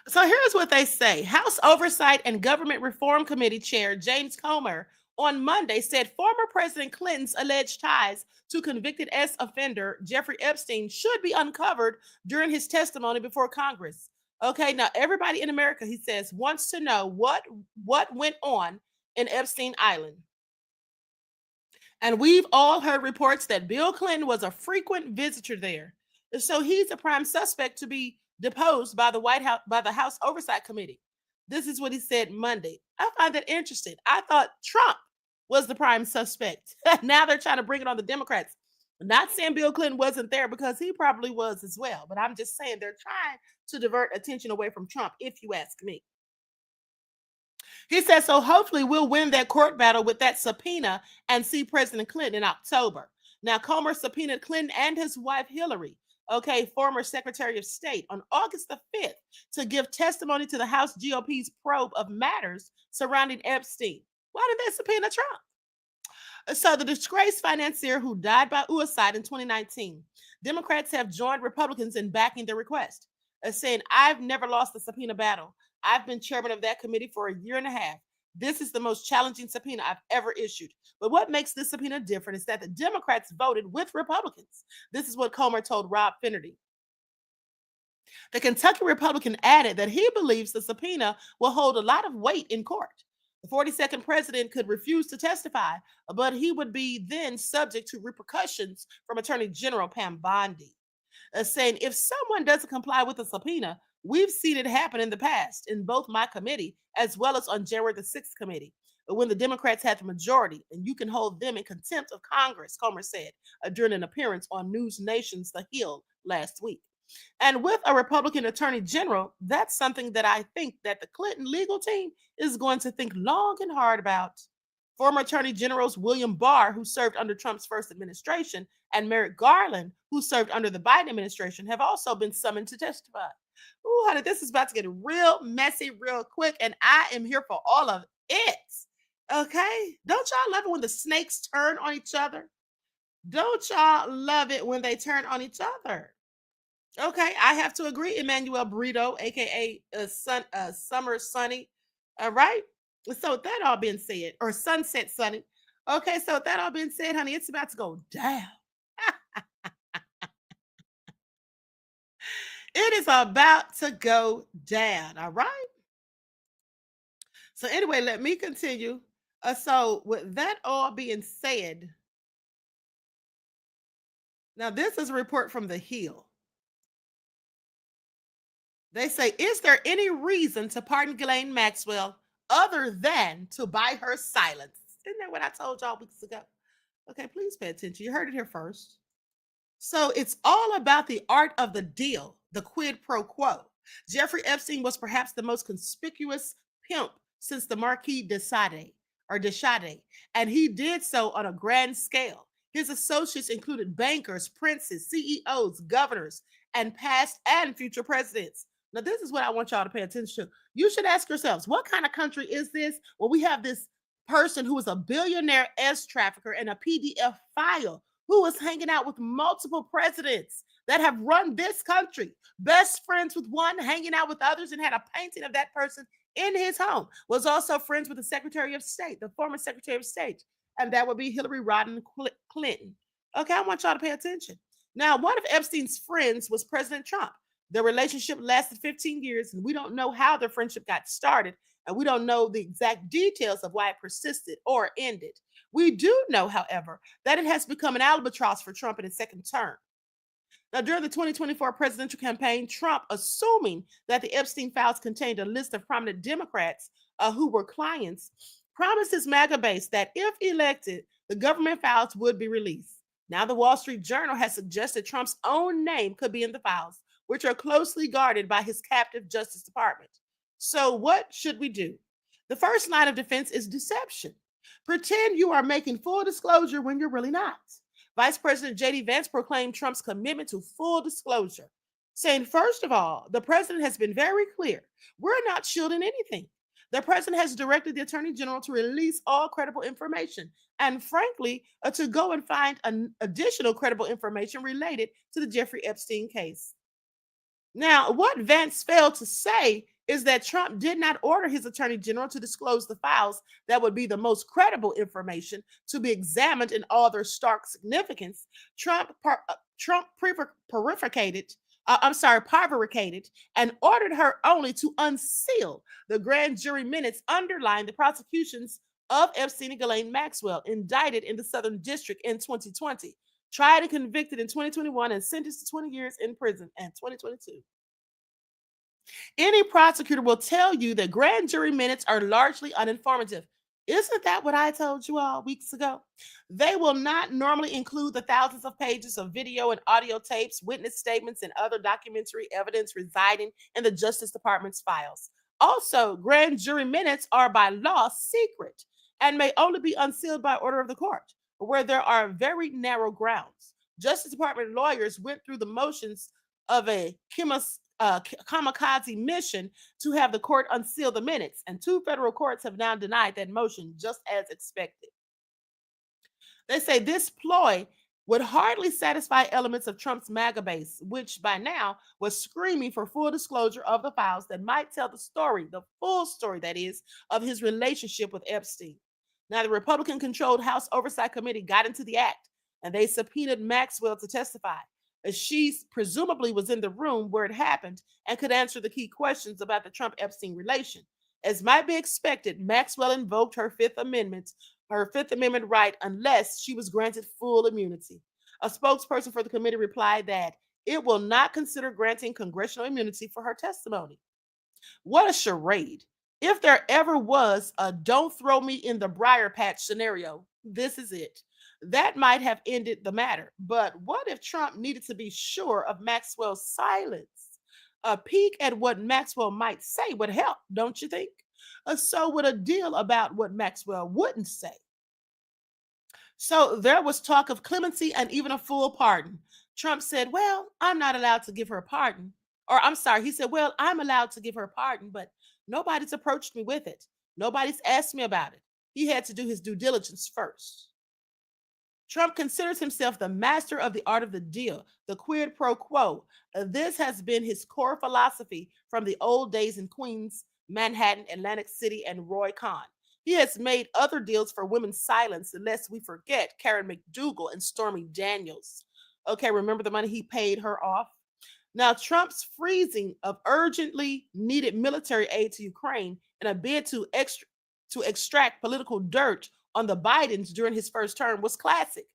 So here's what they say. House Oversight and Government Reform Committee Chair James Comer on Monday said former President Clinton's alleged ties to convicted ex-offender Jeffrey Epstein should be uncovered during his testimony before Congress. Okay, now everybody in America, he says, wants to know what went on in Epstein Island. And we've all heard reports that Bill Clinton was a frequent visitor there. So he's a prime suspect to be deposed by the White House, by the House Oversight Committee. This is what he said Monday. I find that interesting. I thought Trump was the prime suspect. Now they're trying to bring it on the Democrats. Not saying Bill Clinton wasn't there, because he probably was as well. But I'm just saying they're trying to divert attention away from Trump, if you ask me. He says, so hopefully we'll win that court battle with that subpoena and see President Clinton in October. Now, Comer subpoenaed Clinton and his wife, Hillary, former Secretary of State, on August the 5th to give testimony to the House GOP's probe of matters surrounding Epstein. Why did they subpoena Trump? So the disgraced financier who died by suicide in 2019, Democrats have joined Republicans in backing the request, saying, I've never lost the subpoena battle. I've been chairman of that committee for a year and a half. This is the most challenging subpoena I've ever issued. But what makes this subpoena different is that the Democrats voted with Republicans. This is what Comer told Rob Finnerty. The Kentucky Republican added that he believes the subpoena will hold a lot of weight in court. The 42nd president could refuse to testify, but he would be then subject to repercussions from Attorney General Pam Bondi, saying if someone doesn't comply with the subpoena, we've seen it happen in the past in both my committee as well as on January the 6th committee, when the Democrats had the majority, and you can hold them in contempt of Congress, Comer said during an appearance on News Nation's The Hill last week. And with a Republican attorney general, that's something that I think that the Clinton legal team is going to think long and hard about. Former attorney generals William Barr, who served under Trump's first administration, and Merrick Garland, who served under the Biden administration, have also been summoned to testify. Ooh, honey, this is about to get real messy real quick, and I am here for all of it. Okay? Don't y'all love it when the snakes turn on each other? Don't y'all love it when they turn on each other? Okay, I have to agree, Emmanuel Brito, aka Summer Sunny. All right. So with that all being said, or Sunset Sunny. Okay, so with that all being said, honey, it's about to go down. It is about to go down. All right. So anyway, let me continue. So with that all being said, now this is a report from The Hill. They say, is there any reason to pardon Ghislaine Maxwell other than to buy her silence? Isn't that what I told y'all weeks ago? Okay, please pay attention. You heard it here first. So it's all about the art of the deal, the quid pro quo. Jeffrey Epstein was perhaps the most conspicuous pimp since the Marquis de Sade, and he did so on a grand scale. His associates included bankers, princes, CEOs, governors, and past and future presidents. Now, this is what I want y'all to pay attention to. You should ask yourselves, what kind of country is this? Well, we have this person who is a billionaire S trafficker and a PDF file who is hanging out with multiple presidents that have run this country, best friends with one, hanging out with others, and had a painting of that person in his home, was also friends with the Secretary of State, the former Secretary of State, and that would be Hillary Rodham Clinton. Okay, I want y'all to pay attention. Now, one of Epstein's friends was President Trump. Their relationship lasted 15 years, and we don't know how their friendship got started, and we don't know the exact details of why it persisted or ended. We do know, however, that it has become an albatross for Trump in his second term. Now, during the 2024 presidential campaign, Trump, assuming that the Epstein files contained a list of prominent Democrats who were clients, promised his MAGA base that if elected, the government files would be released. Now, the Wall Street Journal has suggested Trump's own name could be in the files, which are closely guarded by his captive Justice Department. So what should we do? The first line of defense is deception. Pretend you are making full disclosure when you're really not. Vice President J.D. Vance proclaimed Trump's commitment to full disclosure, saying, first of all, the president has been very clear. We're not shielding anything. The president has directed the attorney general to release all credible information and, frankly, to go and find additional credible information related to the Jeffrey Epstein case. Now, what Vance failed to say is that Trump did not order his attorney general to disclose the files that would be the most credible information to be examined in all their stark significance. Trump prevaricated and ordered her only to unseal the grand jury minutes underlying the prosecutions of Epstein and Ghislaine Maxwell, indicted in the Southern District in 2020, tried and convicted in 2021, and sentenced to 20 years in prison in 2022. Any prosecutor will tell you that grand jury minutes are largely uninformative. Isn't that what I told you all weeks ago? They will not normally include the thousands of pages of video and audio tapes, witness statements, and other documentary evidence residing in the Justice Department's files. Also, grand jury minutes are by law secret and may only be unsealed by order of the court, where there are very narrow grounds. Justice Department lawyers went through the motions of a kamikaze mission to have the court unseal the minutes, and 2 federal courts have now denied that motion, just as expected. They say this ploy would hardly satisfy elements of Trump's MAGA base, which by now was screaming for full disclosure of the files that might tell the story, the full story, that is, of his relationship with Epstein. Now, the Republican controlled House Oversight Committee got into the act and they subpoenaed Maxwell to testify, as she presumably was in the room where it happened and could answer the key questions about the Trump Epstein relation. As might be expected, Maxwell invoked her Fifth Amendment right unless she was granted full immunity. A spokesperson for the committee replied that it will not consider granting congressional immunity for her testimony. What a charade. If there ever was a don't throw me in the briar patch scenario, this is it. That might have ended the matter. But what if Trump needed to be sure of Maxwell's silence? A peek at what Maxwell might say would help, don't you think? So would a deal about what Maxwell wouldn't say. So there was talk of clemency and even a full pardon. Trump said, well, I'm not allowed to give her a pardon. Or I'm sorry, he said, well, I'm allowed to give her a pardon, but nobody's approached me with it. Nobody's asked me about it. He had to do his due diligence first. Trump considers himself the master of the art of the deal, the quid pro quo. This has been his core philosophy from the old days in Queens, Manhattan, Atlantic City, and Roy Cohn. He has made other deals for women's silence, lest we forget Karen McDougal and Stormy Daniels. Okay, remember the money he paid her off? Now, Trump's freezing of urgently needed military aid to Ukraine in a bid to extract political dirt on the Bidens during his first term was classic.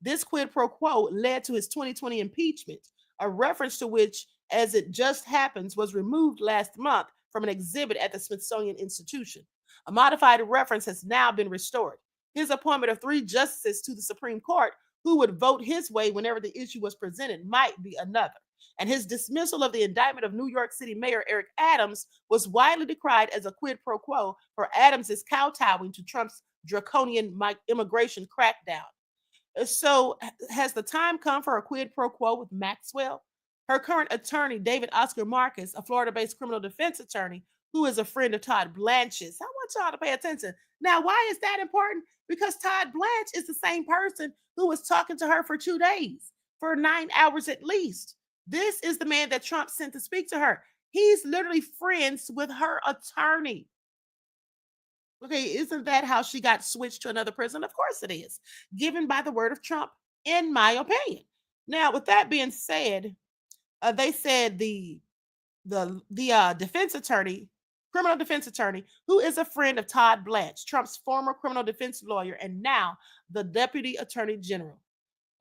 This quid pro quo led to his 2020 impeachment, a reference to which, as it just happens, was removed last month from an exhibit at the Smithsonian Institution. A modified reference has now been restored. His appointment of 3 justices to the Supreme Court who would vote his way whenever the issue was presented might be another. And his dismissal of the indictment of New York City Mayor Eric Adams was widely decried as a quid pro quo for Adams's kowtowing to Trump's draconian immigration crackdown. So has the time come for a quid pro quo with Maxwell? Her current attorney, David Oscar Marcus, a Florida-based criminal defense attorney who is a friend of Todd Blanche's. I want y'all to pay attention. Now, why is that important? Because Todd Blanche is the same person who was talking to her for 2 days, for 9 hours at least. This is the man that Trump sent to speak to her. He's literally friends with her attorney. Okay, isn't that how she got switched to another prison? Of course it is, given by the word of Trump, in my opinion. Now, with that being said, they said the defense attorney, criminal defense attorney, who is a friend of Todd Blanche, Trump's former criminal defense lawyer, and now the deputy attorney general.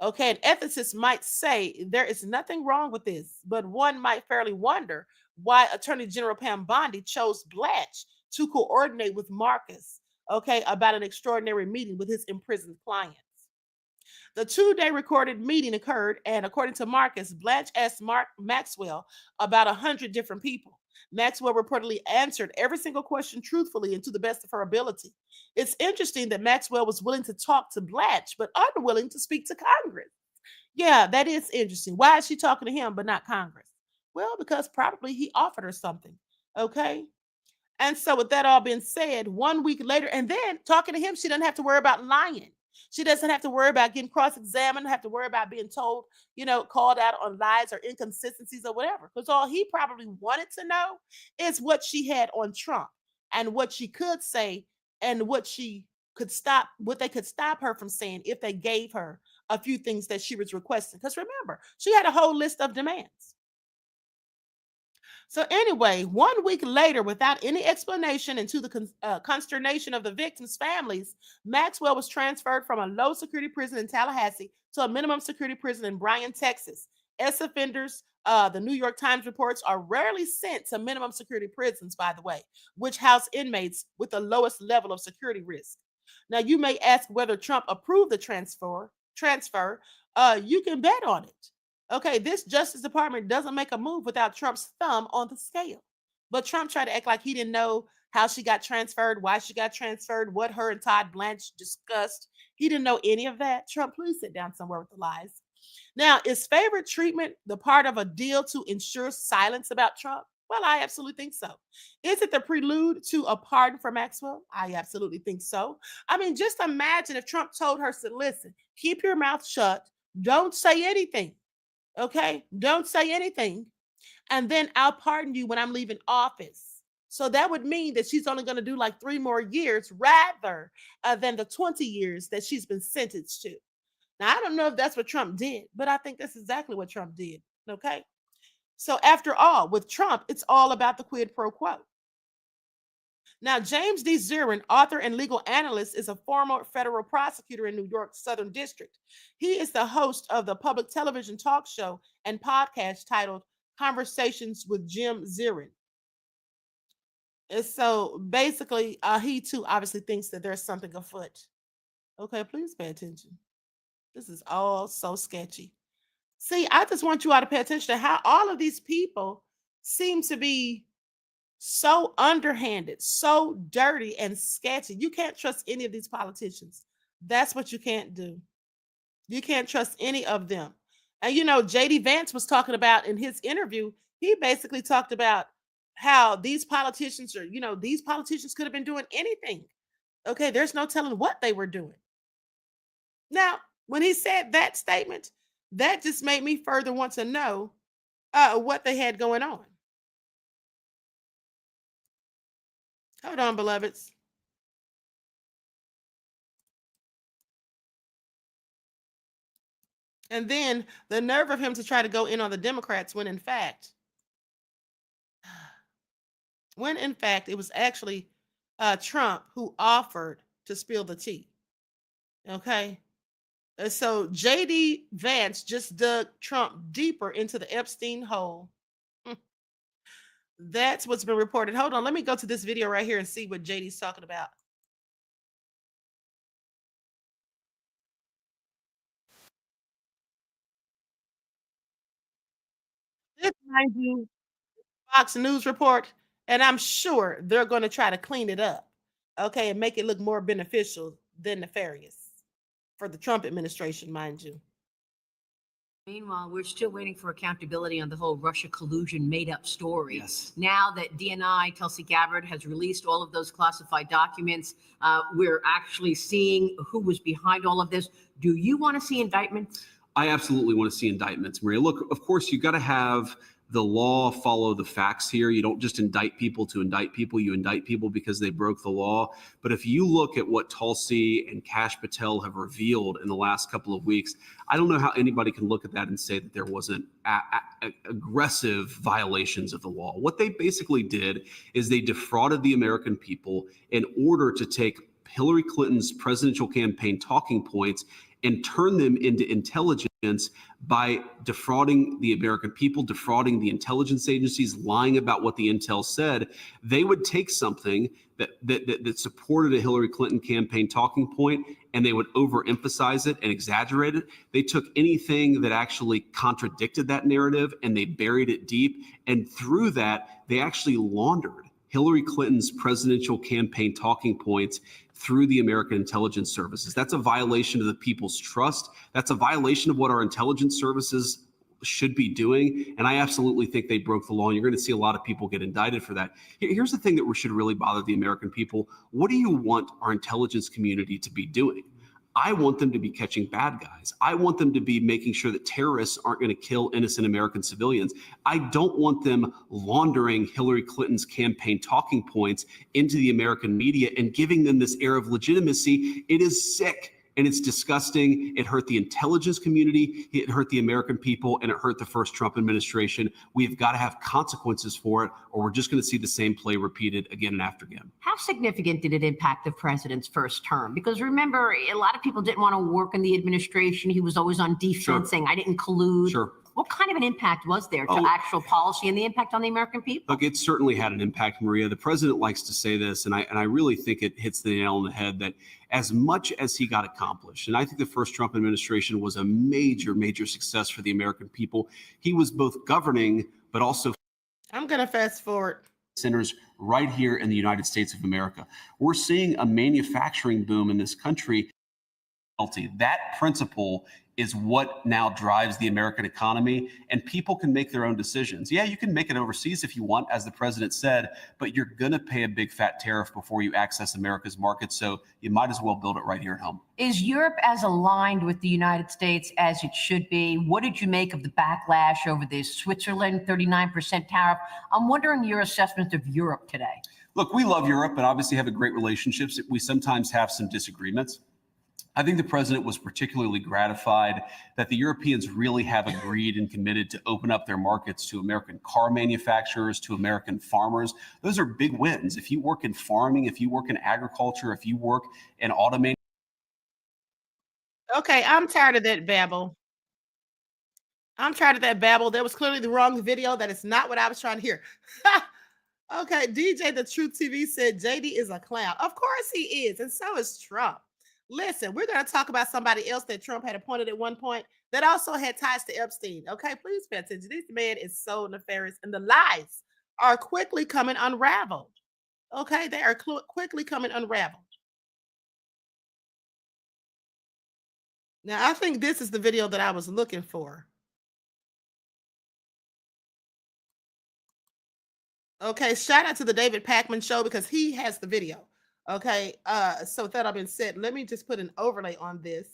Okay, an ethicist might say there is nothing wrong with this, but one might fairly wonder why Attorney General Pam Bondi chose Blanche to coordinate with Marcus, okay, about an extraordinary meeting with his imprisoned clients. The 2-day recorded meeting occurred, and according to Marcus, Blanche asked Maxwell about 100 different people. Maxwell reportedly answered every single question truthfully and to the best of her ability. It's interesting that Maxwell was willing to talk to Blanche, but unwilling to speak to Congress. Yeah, that is interesting. Why is she talking to him but not Congress? Well, because probably he offered her something, okay? And so with that all being said, 1 week later, and then talking to him, she doesn't have to worry about lying. She doesn't have to worry about getting cross-examined, have to worry about being told, called out on lies or inconsistencies or whatever. Because all he probably wanted to know is what she had on Trump and what she could say and what they could stop her from saying if they gave her a few things that she was requesting. Because remember, she had a whole list of demands. So anyway, 1 week later, without any explanation and to the consternation of the victims' families, Maxwell was transferred from a low security prison in Tallahassee to a minimum security prison in Bryan, Texas. Ex-offenders, the New York Times reports, are rarely sent to minimum security prisons, by the way, which house inmates with the lowest level of security risk. Now, you may ask whether Trump approved the transfer. You can bet on it. Okay, this Justice Department doesn't make a move without Trump's thumb on the scale. But Trump tried to act like he didn't know how she got transferred, why she got transferred, what her and Todd Blanche discussed. He didn't know any of that. Trump, please sit down somewhere with the lies. Now, is favorite treatment the part of a deal to ensure silence about Trump? Well, I absolutely think so. Is it the prelude to a pardon for Maxwell? I absolutely think so. I mean, just imagine if Trump told her, "So listen, keep your mouth shut. Don't say anything. Okay? Don't say anything. And then I'll pardon you when I'm leaving office." So that would mean that she's only going to do like 3 more years rather than the 20 years that she's been sentenced to. Now, I don't know if that's what Trump did, but I think that's exactly what Trump did. Okay. So after all, with Trump, it's all about the quid pro quo. Now, James D. Zirin, author and legal analyst, is a former federal prosecutor in New York's Southern District. He is the host of the public television talk show and podcast titled Conversations with Jim Zirin. And so basically, he too obviously thinks that there's something afoot. Okay, please pay attention. This is all so sketchy. See, I just want you all to pay attention to how all of these people seem to be so underhanded, so dirty and sketchy. You can't trust any of these politicians. That's what you can't do. You can't trust any of them. And you know, JD Vance was talking about in his interview, he basically talked about how these politicians are, these politicians could have been doing anything. Okay, there's no telling what they were doing. Now, when he said that statement, that just made me further want to know what they had going on. Hold on, beloveds. And then the nerve of him to try to go in on the Democrats when in fact it was actually Trump who offered to spill the tea. Okay. So JD Vance just dug Trump deeper into the Epstein hole. That's what's been reported. Hold on, let me go to this video right here and see what JD's talking about. This, mind you, Fox News report, and I'm sure they're going to try to clean it up, okay, and make it look more beneficial than nefarious for the Trump administration, mind you. Meanwhile, we're still waiting for accountability on the whole Russia collusion made-up story. Yes. Now that DNI, Tulsi Gabbard, has released all of those classified documents, we're actually seeing who was behind all of this. Do you want to see indictments? I absolutely want to see indictments, Maria. Look, of course, you got to have the law follow the facts here. You don't just indict people to indict people. You indict people because they broke the law. But if you look at what Tulsi and Kash Patel have revealed in the last couple of weeks, I don't know how anybody can look at that and say that there wasn't aggressive violations of the law. What they basically did is they defrauded the American people in order to take Hillary Clinton's presidential campaign talking points and turn them into intelligence by defrauding the American people, defrauding the intelligence agencies, lying about what the intel said. They would take something that supported a Hillary Clinton campaign talking point, and they would overemphasize it and exaggerate it. They took anything that actually contradicted that narrative and they buried it deep. And through that, they actually laundered Hillary Clinton's presidential campaign talking points through the American intelligence services. That's a violation of the people's trust. That's a violation of what our intelligence services should be doing. And I absolutely think they broke the law. And you're going to see a lot of people get indicted for that. Here's the thing that should really bother the American people. What do you want our intelligence community to be doing? I want them to be catching bad guys. I want them to be making sure that terrorists aren't going to kill innocent American civilians. I don't want them laundering Hillary Clinton's campaign talking points into the American media and giving them this air of legitimacy. It is sick. And it's disgusting. It hurt the intelligence community. It hurt the American people, and it hurt the first Trump administration. We've got to have consequences for it, or we're just going to see the same play repeated again and after again. How significant did it impact the president's first term? Because remember, a lot of people didn't want to work in the administration. He was always on defense, saying, I didn't collude. Sure. What kind of an impact was there to actual policy and the impact on the American people? Look, it certainly had an impact, Maria. The president likes to say this, and I really think it hits the nail on the head, that as much as he got accomplished, and I think the first Trump administration was a major, major success for the American people. He was both governing, but also I'm going to fast forward. Centers right here in the United States of America. We're seeing a manufacturing boom in this country. That principle is what now drives the American economy, and people can make their own decisions. Yeah, you can make it overseas if you want, as the president said, but you're going to pay a big fat tariff before you access America's market, so you might as well build it right here at home. Is Europe as aligned with the United States as it should be? What did you make of the backlash over the Switzerland 39% tariff? I'm wondering your assessment of Europe today. Look, we love Europe and obviously have a great relationships. We sometimes have some disagreements. I think the president was particularly gratified that the Europeans really have agreed and committed to open up their markets to American car manufacturers, to American farmers. Those are big wins. If you work in farming, if you work in agriculture, if you work in automation. Okay, I'm tired of that babble. That was clearly the wrong video. That is not what I was trying to hear. Okay, DJ The Truth TV said JD is a clown. Of course he is, and so is Trump. Listen, we're going to talk about somebody else that Trump had appointed at one point that also had ties to Epstein. Okay, please pay attention. This man is so nefarious, and the lies are quickly coming unraveled. Okay, they are quickly coming unraveled. Now, I think this is the video that I was looking for. Okay, shout out to the David Pakman Show because he has the video. Okay, so with that being said, let me just put an overlay on this.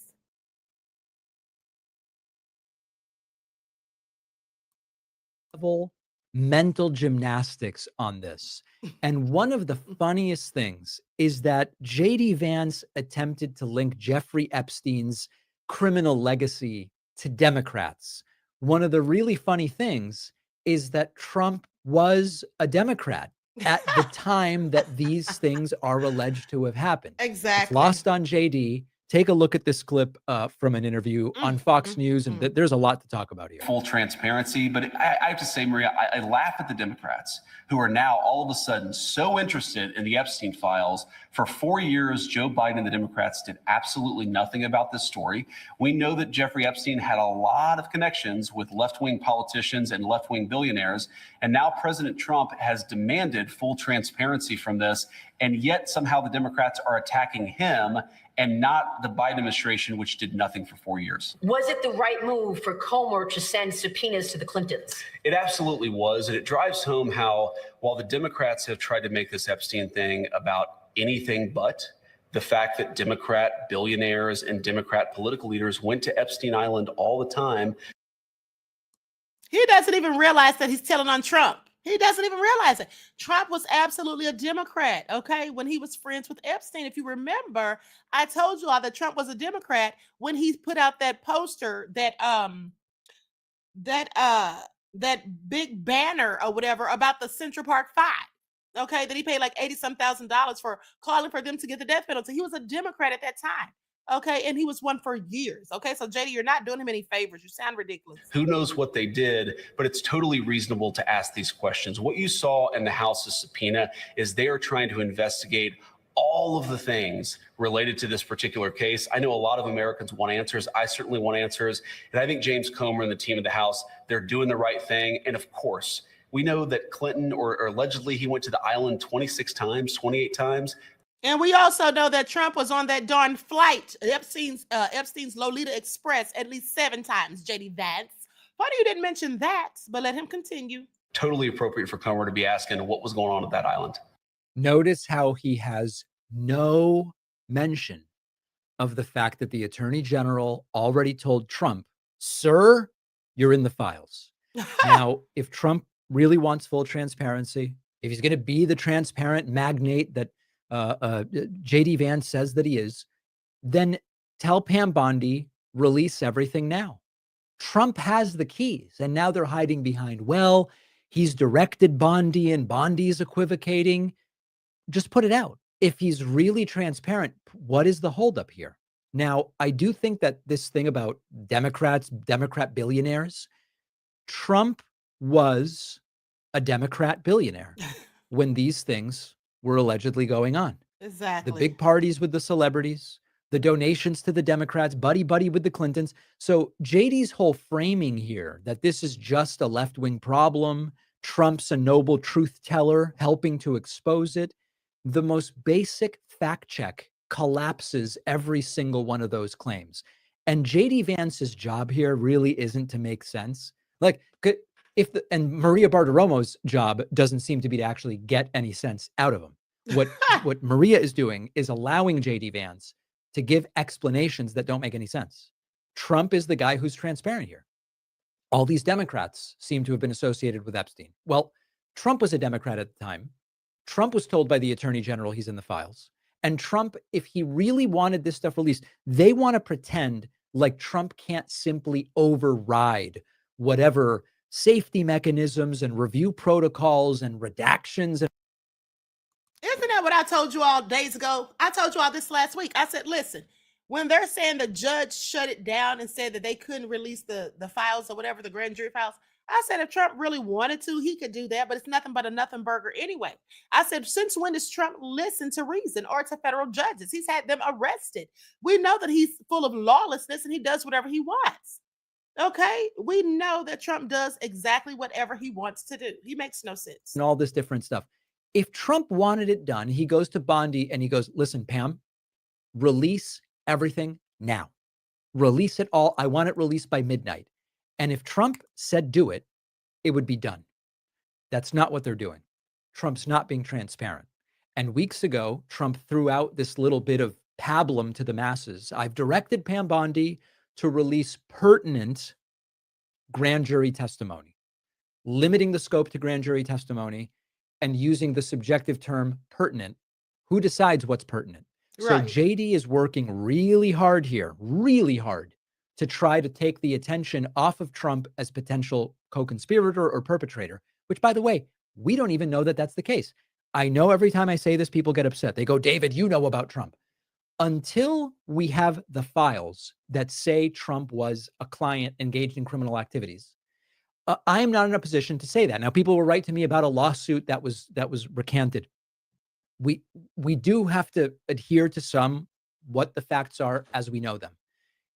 Mental gymnastics on this. And one of the funniest things is that JD Vance attempted to link Jeffrey Epstein's criminal legacy to Democrats. One of the really funny things is that Trump was a Democrat at the time that these things are alleged to have happened. Exactly. It's lost on JD. Take a look at this clip from an interview on Fox News, and there's a lot to talk about here. Full transparency, but I have to say, Maria, I laugh at the Democrats who are now all of a sudden so interested in the Epstein files. For 4 years, Joe Biden and the Democrats did absolutely nothing about this story. We know that Jeffrey Epstein had a lot of connections with left-wing politicians and left-wing billionaires, and now President Trump has demanded full transparency from this, and yet somehow the Democrats are attacking him and not the Biden administration, which did nothing for 4 years. Was it the right move for Comer to send subpoenas to the Clintons? It absolutely was. And it drives home how, while the Democrats have tried to make this Epstein thing about anything but the fact that Democrat billionaires and Democrat political leaders went to Epstein Island all the time. He doesn't even realize that he's telling on Trump. He doesn't even realize it. Trump was absolutely a Democrat, okay, when he was friends with Epstein. If you remember, I told you all that Trump was a Democrat when he put out that poster, that big banner or whatever about the Central Park Five, okay, that he paid like $80-some thousand for calling for them to get the death penalty. He was a Democrat at that time. Okay, and he was one for years. Okay, so JD, you're not doing him any favors. You sound ridiculous. Who knows what they did, but it's totally reasonable to ask these questions. What you saw in the House's subpoena is they are trying to investigate all of the things related to this particular case. I know a lot of Americans want answers. I certainly want answers. And I think James Comer and the team of the House, they're doing the right thing. And of course, we know that Clinton, or allegedly he went to the island 26 times, 28 times. And we also know that Trump was on that darn flight, Epstein's Lolita Express, at least 7 times, JD Vance. Funny you didn't mention that, but let him continue. Totally appropriate for Comer to be asking what was going on at that island. Notice how he has no mention of the fact that the Attorney General already told Trump, sir, you're in the files. Now, if Trump really wants full transparency, if he's going to be the transparent magnate that JD Vance says that he is, then tell Pam Bondi, release everything now. Trump has the keys, and now they're hiding behind, well, he's directed Bondi and Bondi's equivocating. Just put it out. If he's really transparent, what is the holdup here? Now, I do think that this thing about Democrat billionaires, Trump was a Democrat billionaire when these things were allegedly going on. Exactly. The big parties with the celebrities, the donations to the Democrats, buddy with the Clintons. So JD's whole framing here that this is just a left-wing problem, Trump's a noble truth teller helping to expose it, the most basic fact check collapses every single one of those claims. And JD Vance's job here really isn't to make sense. Like, and Maria Bartiromo's job doesn't seem to be to actually get any sense out of him. What Maria is doing is allowing JD Vance to give explanations that don't make any sense. Trump is the guy who's transparent here. All these Democrats seem to have been associated with Epstein. Well, Trump was a Democrat at the time. Trump was told by the Attorney General he's in the files. And Trump, if he really wanted this stuff released, they want to pretend like Trump can't simply override whatever safety mechanisms and review protocols and redactions. Isn't that what I told you all days ago? I told you all this last week. I said, listen, when they're saying the judge shut it down and said that they couldn't release the files or whatever, the grand jury files, I said, if Trump really wanted to, he could do that, but it's nothing but a nothing burger anyway. I said, since when does Trump listen to reason or to federal judges? He's had them arrested. We know that he's full of lawlessness and he does whatever he wants. Okay? We know that Trump does exactly whatever he wants to do. He makes no sense. And all this different stuff. If Trump wanted it done, he goes to Bondi and he goes, listen, Pam, release everything now. Release it all. I want it released by midnight. And if Trump said do it, it would be done. That's not what they're doing. Trump's not being transparent. And weeks ago, Trump threw out this little bit of pablum to the masses. I've directed Pam Bondi to release pertinent grand jury testimony, limiting the scope to grand jury testimony and using the subjective term pertinent. Who decides what's pertinent? Right. So JD is working really hard here, really hard, to try to take the attention off of Trump as potential co-conspirator or perpetrator, which, by the way, we don't even know that that's the case. I know every time I say this, people get upset. They go, David, you know about Trump. Until we have the files that say Trump was a client engaged in criminal activities, I am not in a position to say that. Now, people will write to me about a lawsuit that was recanted. We do have to adhere to what the facts are as we know them.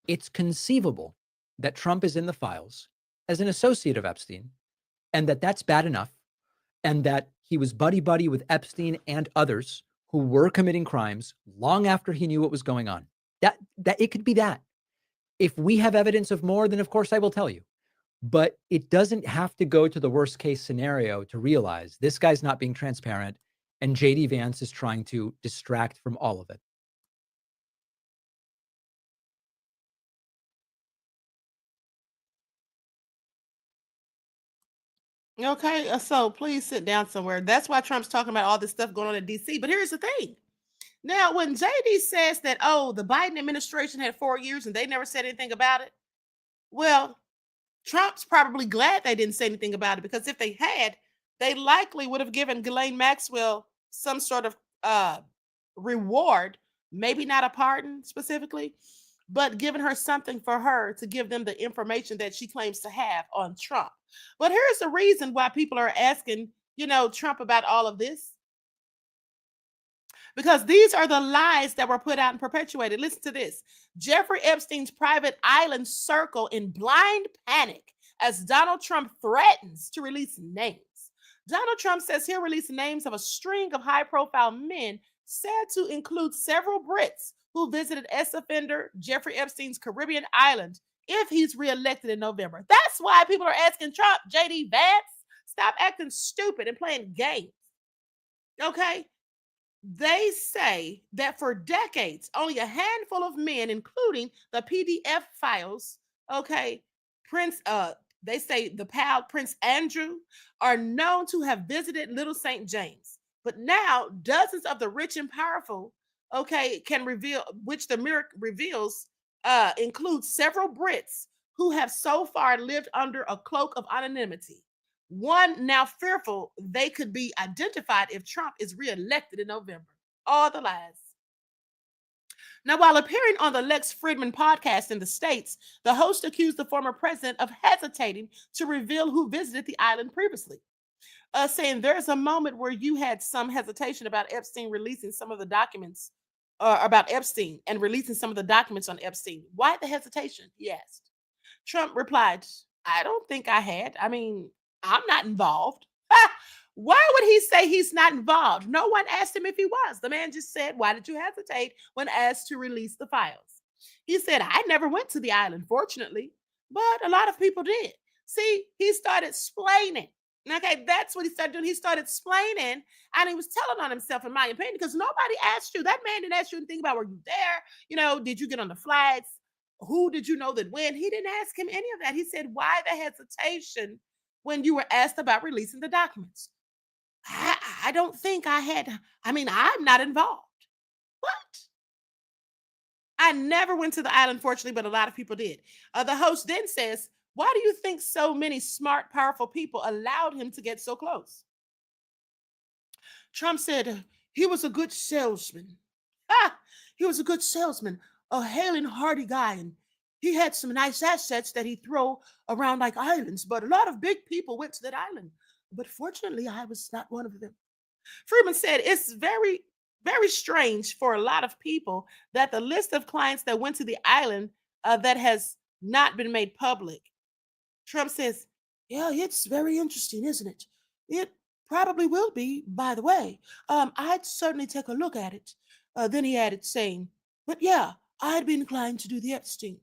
It's conceivable that Trump is in the files as an associate of Epstein, and that's bad enough, and that he was buddy-buddy with Epstein and others who were committing crimes long after he knew what was going on. That it could be that. If we have evidence of more, then of course I will tell you. But it doesn't have to go to the worst case scenario to realize this guy's not being transparent and JD Vance is trying to distract from all of it. Okay, so please sit down somewhere. That's why Trump's talking about all this stuff going on in DC. But here's the thing. Now, when JD says that, oh, the Biden administration had 4 years and they never said anything about it, well, Trump's probably glad they didn't say anything about it, because if they had, they likely would have given Ghislaine Maxwell some sort of reward, maybe not a pardon specifically, but given her something for her to give them the information that she claims to have on Trump. But here's the reason why people are asking, Trump about all of this. Because these are the lies that were put out and perpetuated. Listen to this. Jeffrey Epstein's private island circle in blind panic as Donald Trump threatens to release names. Donald Trump says he'll release names of a string of high-profile men said to include several Brits who visited ex-offender Jeffrey Epstein's Caribbean island if he's reelected in November. That's why people are asking Trump, JD Vance, stop acting stupid and playing games. Okay? They say that for decades, only a handful of men, including the PDF files, they say the pal Prince Andrew, are known to have visited Little St. James. But now dozens of the rich and powerful, can reveal, which the mirror reveals, include several Brits who have so far lived under a cloak of anonymity. One now fearful they could be identified if Trump is reelected in November. All the lies. Now, while appearing on the Lex Fridman podcast in the States, the host accused the former president of hesitating to reveal who visited the island previously, saying there's a moment where you had some hesitation about Epstein releasing some of the documents, about Epstein and releasing some of the documents on Epstein. Why the hesitation? He asked. Trump replied, I don't think I had. I mean, I'm not involved. Why would he say he's not involved? No one asked him if he was. The man just said, why did you hesitate when asked to release the files? He said, I never went to the island, fortunately, but a lot of people did. See, he started explaining. Okay, that's what he started doing. He started explaining, and he was telling on himself, in my opinion, because nobody asked you. That man didn't ask you anything about were you there? You know, did you get on the flights? Who did you know that when? He didn't ask him any of that. He said, why the hesitation when you were asked about releasing the documents? I don't think I had, I mean, I'm not involved. What? I never went to the island, fortunately, but a lot of people did. The host then says, why do you think so many smart, powerful people allowed him to get so close? Trump said, he was a good salesman. He was a good salesman, a hale and hearty guy, and he had some nice assets that he throw around like islands, but a lot of big people went to that island. But fortunately, I was not one of them. Freeman said, it's very, very strange for a lot of people that the list of clients that went to the island that has not been made public. Trump says, yeah, it's very interesting, isn't it? It probably will be, by the way. I'd certainly take a look at it. Then he added, saying, but yeah, I'd be inclined to do the Epstein.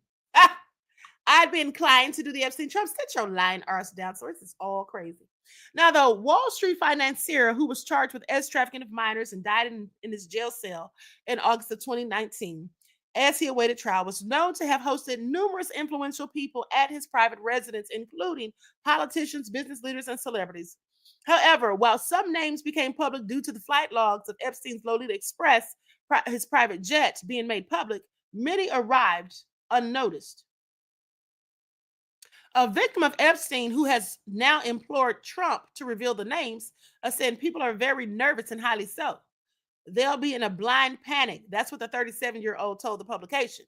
I'd be inclined to do the Epstein. Trump, sit your lying arse down. So this is all crazy. Now, the Wall Street financier who was charged with trafficking of minors and died in his jail cell in August of 2019, as he awaited trial, was known to have hosted numerous influential people at his private residence, including politicians, business leaders, and celebrities. However, while some names became public due to the flight logs of Epstein's Lolita Express, his private jet, being made public, many arrived unnoticed. A victim of Epstein who has now implored Trump to reveal the names, said people are very nervous and highly so. They'll be in a blind panic. That's what the 37-year-old told the publication.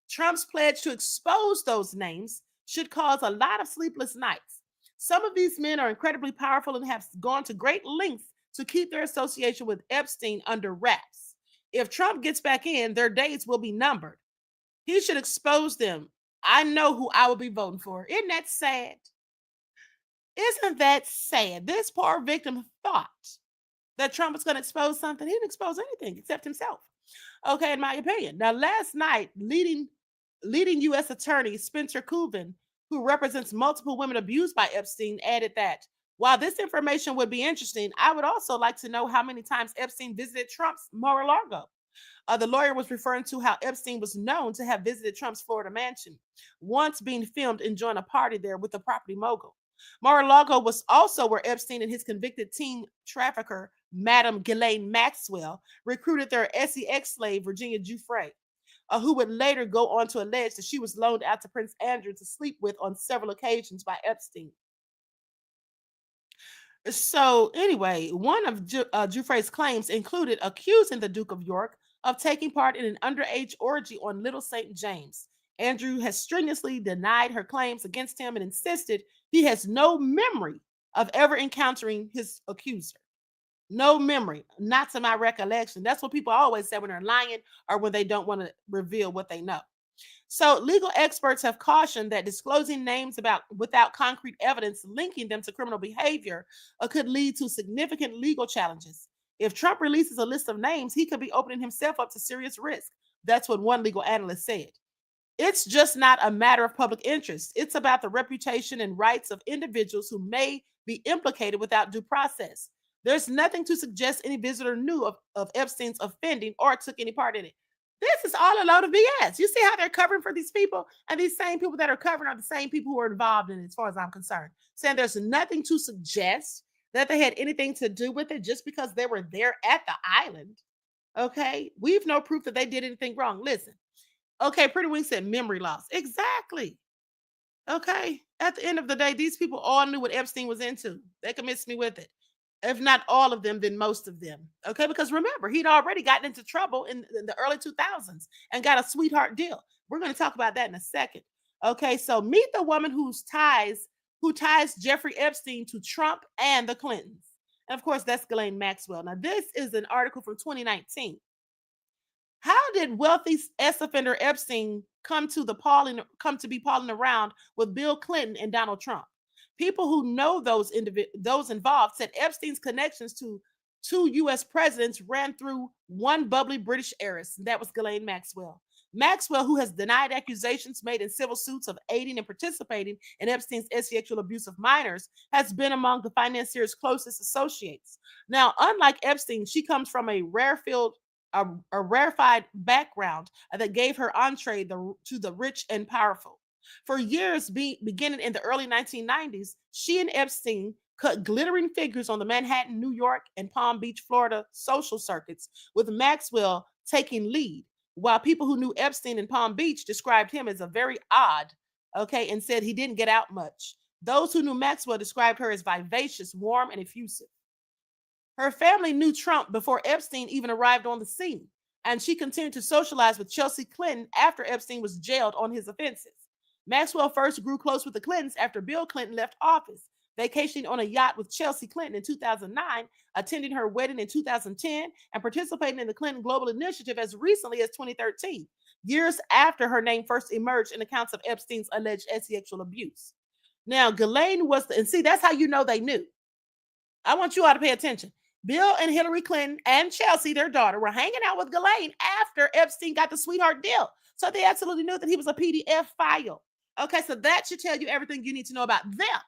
Trump's pledge to expose those names should cause a lot of sleepless nights. Some of these men are incredibly powerful and have gone to great lengths to keep their association with Epstein under wraps. If Trump gets back in, their days will be numbered. He should expose them. I know who I will be voting for. Isn't that sad? Isn't that sad? This poor victim thought that Trump was going to expose something. He didn't expose anything except himself. Okay, in my opinion. Now, last night, leading U.S. Attorney Spencer Coven, who represents multiple women abused by Epstein, added that while this information would be interesting, I would also like to know how many times Epstein visited Trump's Mar-a-Lago. The lawyer was referring to how Epstein was known to have visited Trump's Florida mansion, once being filmed enjoying a party there with the property mogul. Mar-a-Lago was also where Epstein and his convicted teen trafficker, Madam Ghislaine Maxwell, recruited their sex slave, Virginia Giuffre, who would later go on to allege that she was loaned out to Prince Andrew to sleep with on several occasions by Epstein. So anyway, one of Giuffre's claims included accusing the Duke of York of taking part in an underage orgy on Little St. James. Andrew has strenuously denied her claims against him and insisted he has no memory of ever encountering his accuser. No memory, not to my recollection. That's what people always say when they're lying or when they don't want to reveal what they know. So legal experts have cautioned that disclosing names without concrete evidence linking them to criminal behavior could lead to significant legal challenges. If Trump releases a list of names, he could be opening himself up to serious risk. That's what one legal analyst said. It's just not a matter of public interest. It's about the reputation and rights of individuals who may be implicated without due process. There's nothing to suggest any visitor knew of Epstein's offending or took any part in it. This is all a load of BS. You see how they're covering for these people? And these same people that are covering are the same people who are involved in it, as far as I'm concerned. Saying there's nothing to suggest that they had anything to do with it just because they were there at the island. Okay? We've no proof that they did anything wrong. Listen. Okay, Pretty Wing said memory loss. Exactly. Okay? At the end of the day, these people all knew what Epstein was into. They can miss me with it. If not all of them, then most of them. Okay, because remember, he'd already gotten into trouble in the early 2000s and got a sweetheart deal. We're going to talk about that in a second. Okay, so meet the woman who ties Jeffrey Epstein to Trump and the Clintons. And of course, that's Ghislaine Maxwell. Now, this is an article from 2019. How did wealthy ex-offender Epstein come to be palling around with Bill Clinton and Donald Trump? People who know those involved said Epstein's connections to two U.S. presidents ran through one bubbly British heiress. That was Ghislaine Maxwell. Maxwell, who has denied accusations made in civil suits of aiding and participating in Epstein's sexual abuse of minors, has been among the financier's closest associates. Now, unlike Epstein, she comes from a rarefied background that gave her entree to the rich and powerful. For years, beginning in the early 1990s, she and Epstein cut glittering figures on the Manhattan, New York, and Palm Beach, Florida social circuits, with Maxwell taking lead, while people who knew Epstein in Palm Beach described him as a very odd, and said he didn't get out much. Those who knew Maxwell described her as vivacious, warm, and effusive. Her family knew Trump before Epstein even arrived on the scene, and she continued to socialize with Chelsea Clinton after Epstein was jailed on his offenses. Maxwell first grew close with the Clintons after Bill Clinton left office, vacationing on a yacht with Chelsea Clinton in 2009, attending her wedding in 2010, and participating in the Clinton Global Initiative as recently as 2013, years after her name first emerged in accounts of Epstein's alleged sexual abuse. Now, Ghislaine was and see, that's how you know they knew. I want you all to pay attention. Bill and Hillary Clinton and Chelsea, their daughter, were hanging out with Ghislaine after Epstein got the sweetheart deal. So they absolutely knew that he was a PDF file. Okay, so that should tell you everything you need to know about them.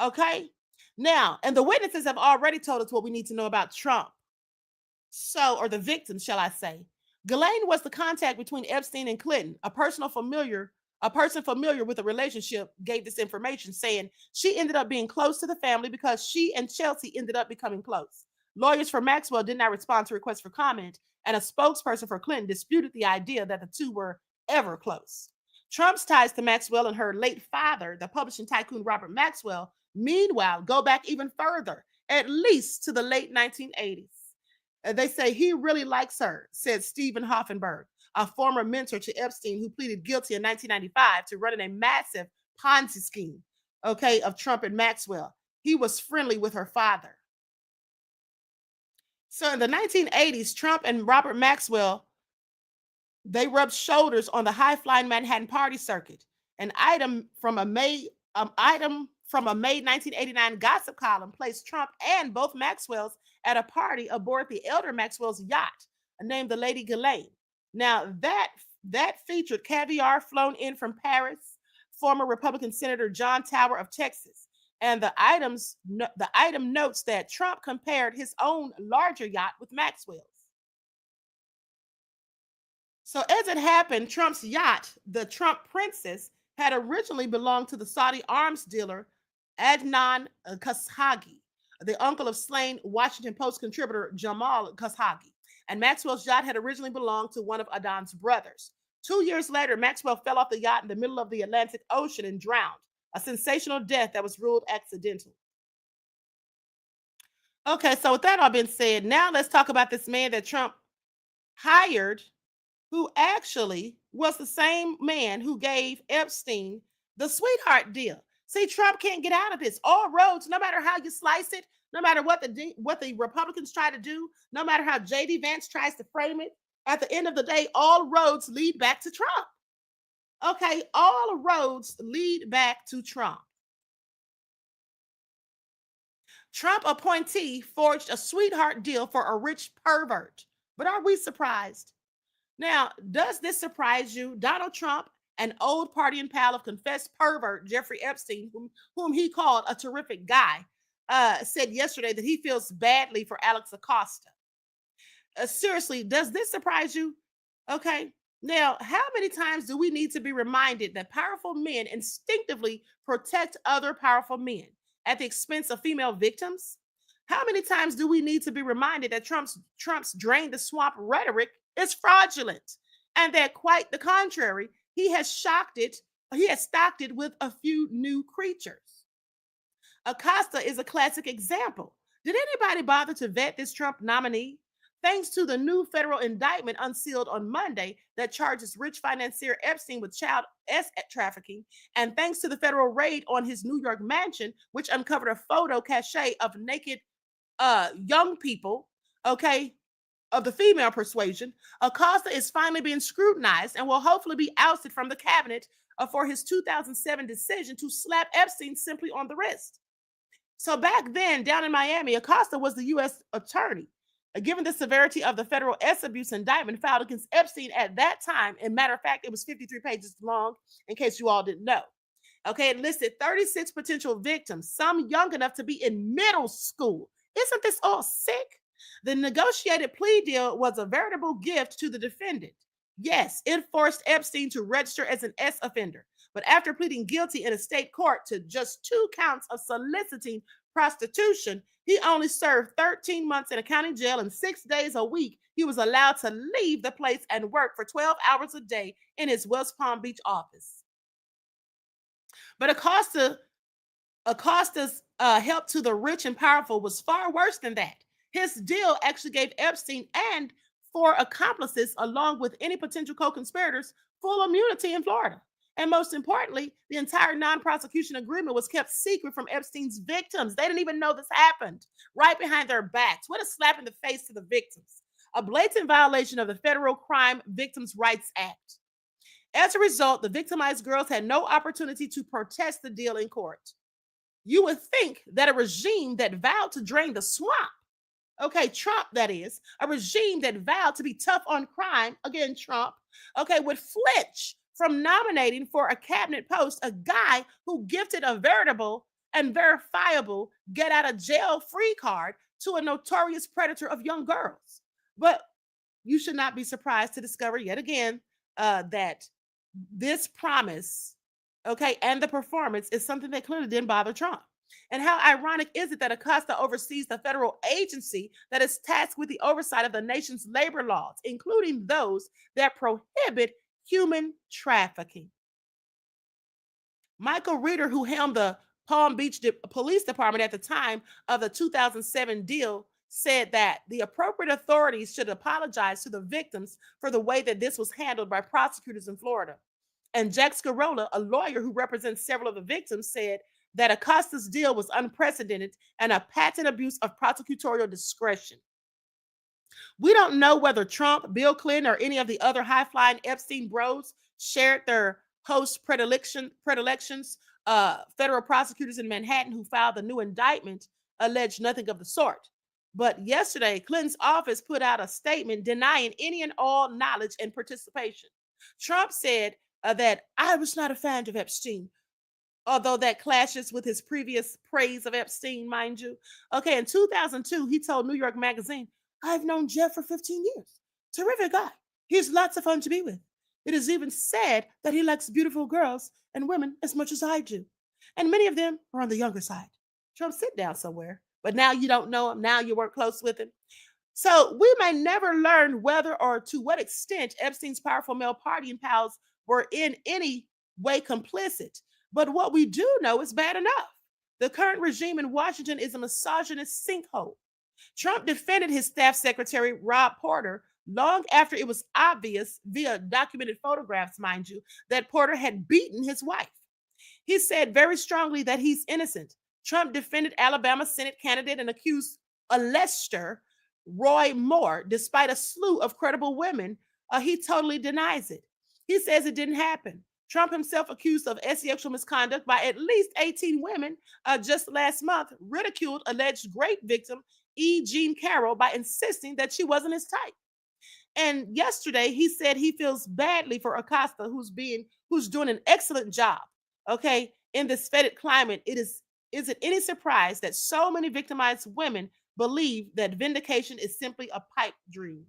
Okay, now, and the witnesses have already told us what we need to know about Trump. So, or the victims, shall I say. Ghislaine was the contact between Epstein and Clinton. A person familiar with the relationship gave this information, saying she ended up being close to the family because she and Chelsea ended up becoming close. Lawyers for Maxwell did not respond to requests for comment, and a spokesperson for Clinton disputed the idea that the two were ever close. Trump's ties to Maxwell and her late father, the publishing tycoon Robert Maxwell, meanwhile, go back even further, at least to the late 1980s. They say he really likes her, said Stephen Hoffenberg, a former mentor to Epstein who pleaded guilty in 1995 to running a massive Ponzi scheme, of Trump and Maxwell. He was friendly with her father. So in the 1980s, Trump and Robert Maxwell, they rubbed shoulders on the high-flying Manhattan party circuit. An item from a May 1989 gossip column placed Trump and both Maxwells at a party aboard the elder Maxwell's yacht, named the Lady Ghislaine. Now, that featured caviar flown in from Paris, former Republican Senator John Tower of Texas. And the item notes that Trump compared his own larger yacht with Maxwell's. So as it happened, Trump's yacht, the Trump Princess, had originally belonged to the Saudi arms dealer Adnan Khashoggi, the uncle of slain Washington Post contributor Jamal Khashoggi. And Maxwell's yacht had originally belonged to one of Adnan's brothers. 2 years later, Maxwell fell off the yacht in the middle of the Atlantic Ocean and drowned, a sensational death that was ruled accidental. Okay, so with that all being said, now let's talk about this man that Trump hired, who actually was the same man who gave Epstein the sweetheart deal. See, Trump can't get out of this. All roads, no matter how you slice it, no matter what the Republicans try to do, no matter how J.D. Vance tries to frame it, at the end of the day, all roads lead back to Trump. Okay, all roads lead back to Trump. Trump appointee forged a sweetheart deal for a rich pervert. But are we surprised? Now, does this surprise you? Donald Trump, an old partying pal of confessed pervert Jeffrey Epstein, whom he called a terrific guy, said yesterday that he feels badly for Alex Acosta. Seriously, does this surprise you? Okay. Now, how many times do we need to be reminded that powerful men instinctively protect other powerful men at the expense of female victims? How many times do we need to be reminded that Trump's drain the swamp rhetoric is fraudulent, and that quite the contrary, he has stocked it with a few new creatures? Acosta is a classic example. Did anybody bother to vet this Trump nominee? Thanks to the new federal indictment unsealed on Monday that charges rich financier Epstein with child trafficking, and thanks to the federal raid on his New York mansion, which uncovered a photo cache of naked young people, of the female persuasion, Acosta is finally being scrutinized and will hopefully be ousted from the cabinet for his 2007 decision to slap Epstein simply on the wrist. So back then, down in Miami, Acosta was the U.S. attorney. Given the severity of the federal S abuse indictment filed against Epstein at that time, and matter of fact, it was 53 pages long, in case you all didn't know. Okay, it listed 36 potential victims, some young enough to be in middle school. Isn't this all sick? The negotiated plea deal was a veritable gift to the defendant. Yes, it forced Epstein to register as an S offender, but after pleading guilty in a state court to just 2 counts of soliciting prostitution, he only served 13 months in a county jail, and 6 days a week he was allowed to leave the place and work for 12 hours a day in his West Palm Beach office. But Acosta's help to the rich and powerful was far worse than that. His deal actually gave Epstein and 4 accomplices, along with any potential co-conspirators, full immunity in Florida. And most importantly, the entire non-prosecution agreement was kept secret from Epstein's victims. They didn't even know this happened, right behind their backs. What a slap in the face to the victims. A blatant violation of the Federal Crime Victims' Rights Act. As a result, the victimized girls had no opportunity to protest the deal in court. You would think that a regime that vowed to drain the swamp, okay, Trump, that is, a regime that vowed to be tough on crime, again, Trump, okay, would flinch from nominating for a cabinet post a guy who gifted a veritable and verifiable get out of jail free card to a notorious predator of young girls. But you should not be surprised to discover yet again that this promise, okay, and the performance is something that clearly didn't bother Trump. And how ironic is it that Acosta oversees the federal agency that is tasked with the oversight of the nation's labor laws, including those that prohibit human trafficking? Michael Reeder, who helmed the Palm Beach Police Department at the time of the 2007 deal, said that the appropriate authorities should apologize to the victims for the way that this was handled by prosecutors in Florida. And Jack Scarola, a lawyer who represents several of the victims, said that Acosta's deal was unprecedented and a patent abuse of prosecutorial discretion. We don't know whether Trump, Bill Clinton, or any of the other high-flying Epstein bros shared their host predilections. Federal prosecutors in Manhattan who filed the new indictment alleged nothing of the sort. But yesterday, Clinton's office put out a statement denying any and all knowledge and participation. Trump said that I was not a fan of Epstein, although that clashes with his previous praise of Epstein, mind you. Okay, in 2002, he told New York Magazine, I've known Jeff for 15 years. Terrific guy. He's lots of fun to be with. It is even said that he likes beautiful girls and women as much as I do. And many of them are on the younger side. Trump, sit down somewhere. But now you don't know him. Now you work close with him. So we may never learn whether or to what extent Epstein's powerful male partying pals were in any way complicit. But what we do know is bad enough. The current regime in Washington is a misogynist sinkhole. Trump defended his staff secretary, Rob Porter, long after it was obvious, via documented photographs, mind you, that Porter had beaten his wife. He said very strongly that he's innocent. Trump defended Alabama Senate candidate and accused Lester Roy Moore, despite a slew of credible women. He totally denies it. He says it didn't happen. Trump himself, accused of sexual misconduct by at least 18 women just last month, ridiculed alleged grape victim E. Jean Carroll by insisting that she wasn't his type. And yesterday, he said he feels badly for Acosta, who's doing an excellent job. Okay, in this fetid climate, is it any surprise that so many victimized women believe that vindication is simply a pipe dream?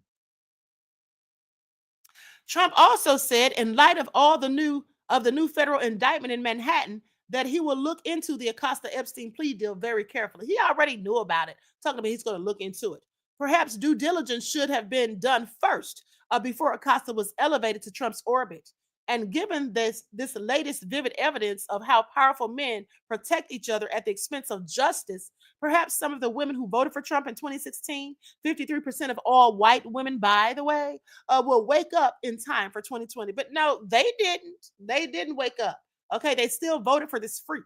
Trump also said, in light of the new federal indictment in Manhattan, that he will look into the Acosta Epstein plea deal very carefully. He already knew about it, talking about he's going to look into it. Perhaps due diligence should have been done first before Acosta was elevated to Trump's orbit. And given this latest vivid evidence of how powerful men protect each other at the expense of justice, perhaps some of the women who voted for Trump in 2016, 53% of all white women, by the way, will wake up in time for 2020. But no, they didn't. They didn't wake up. Okay, they still voted for this freak.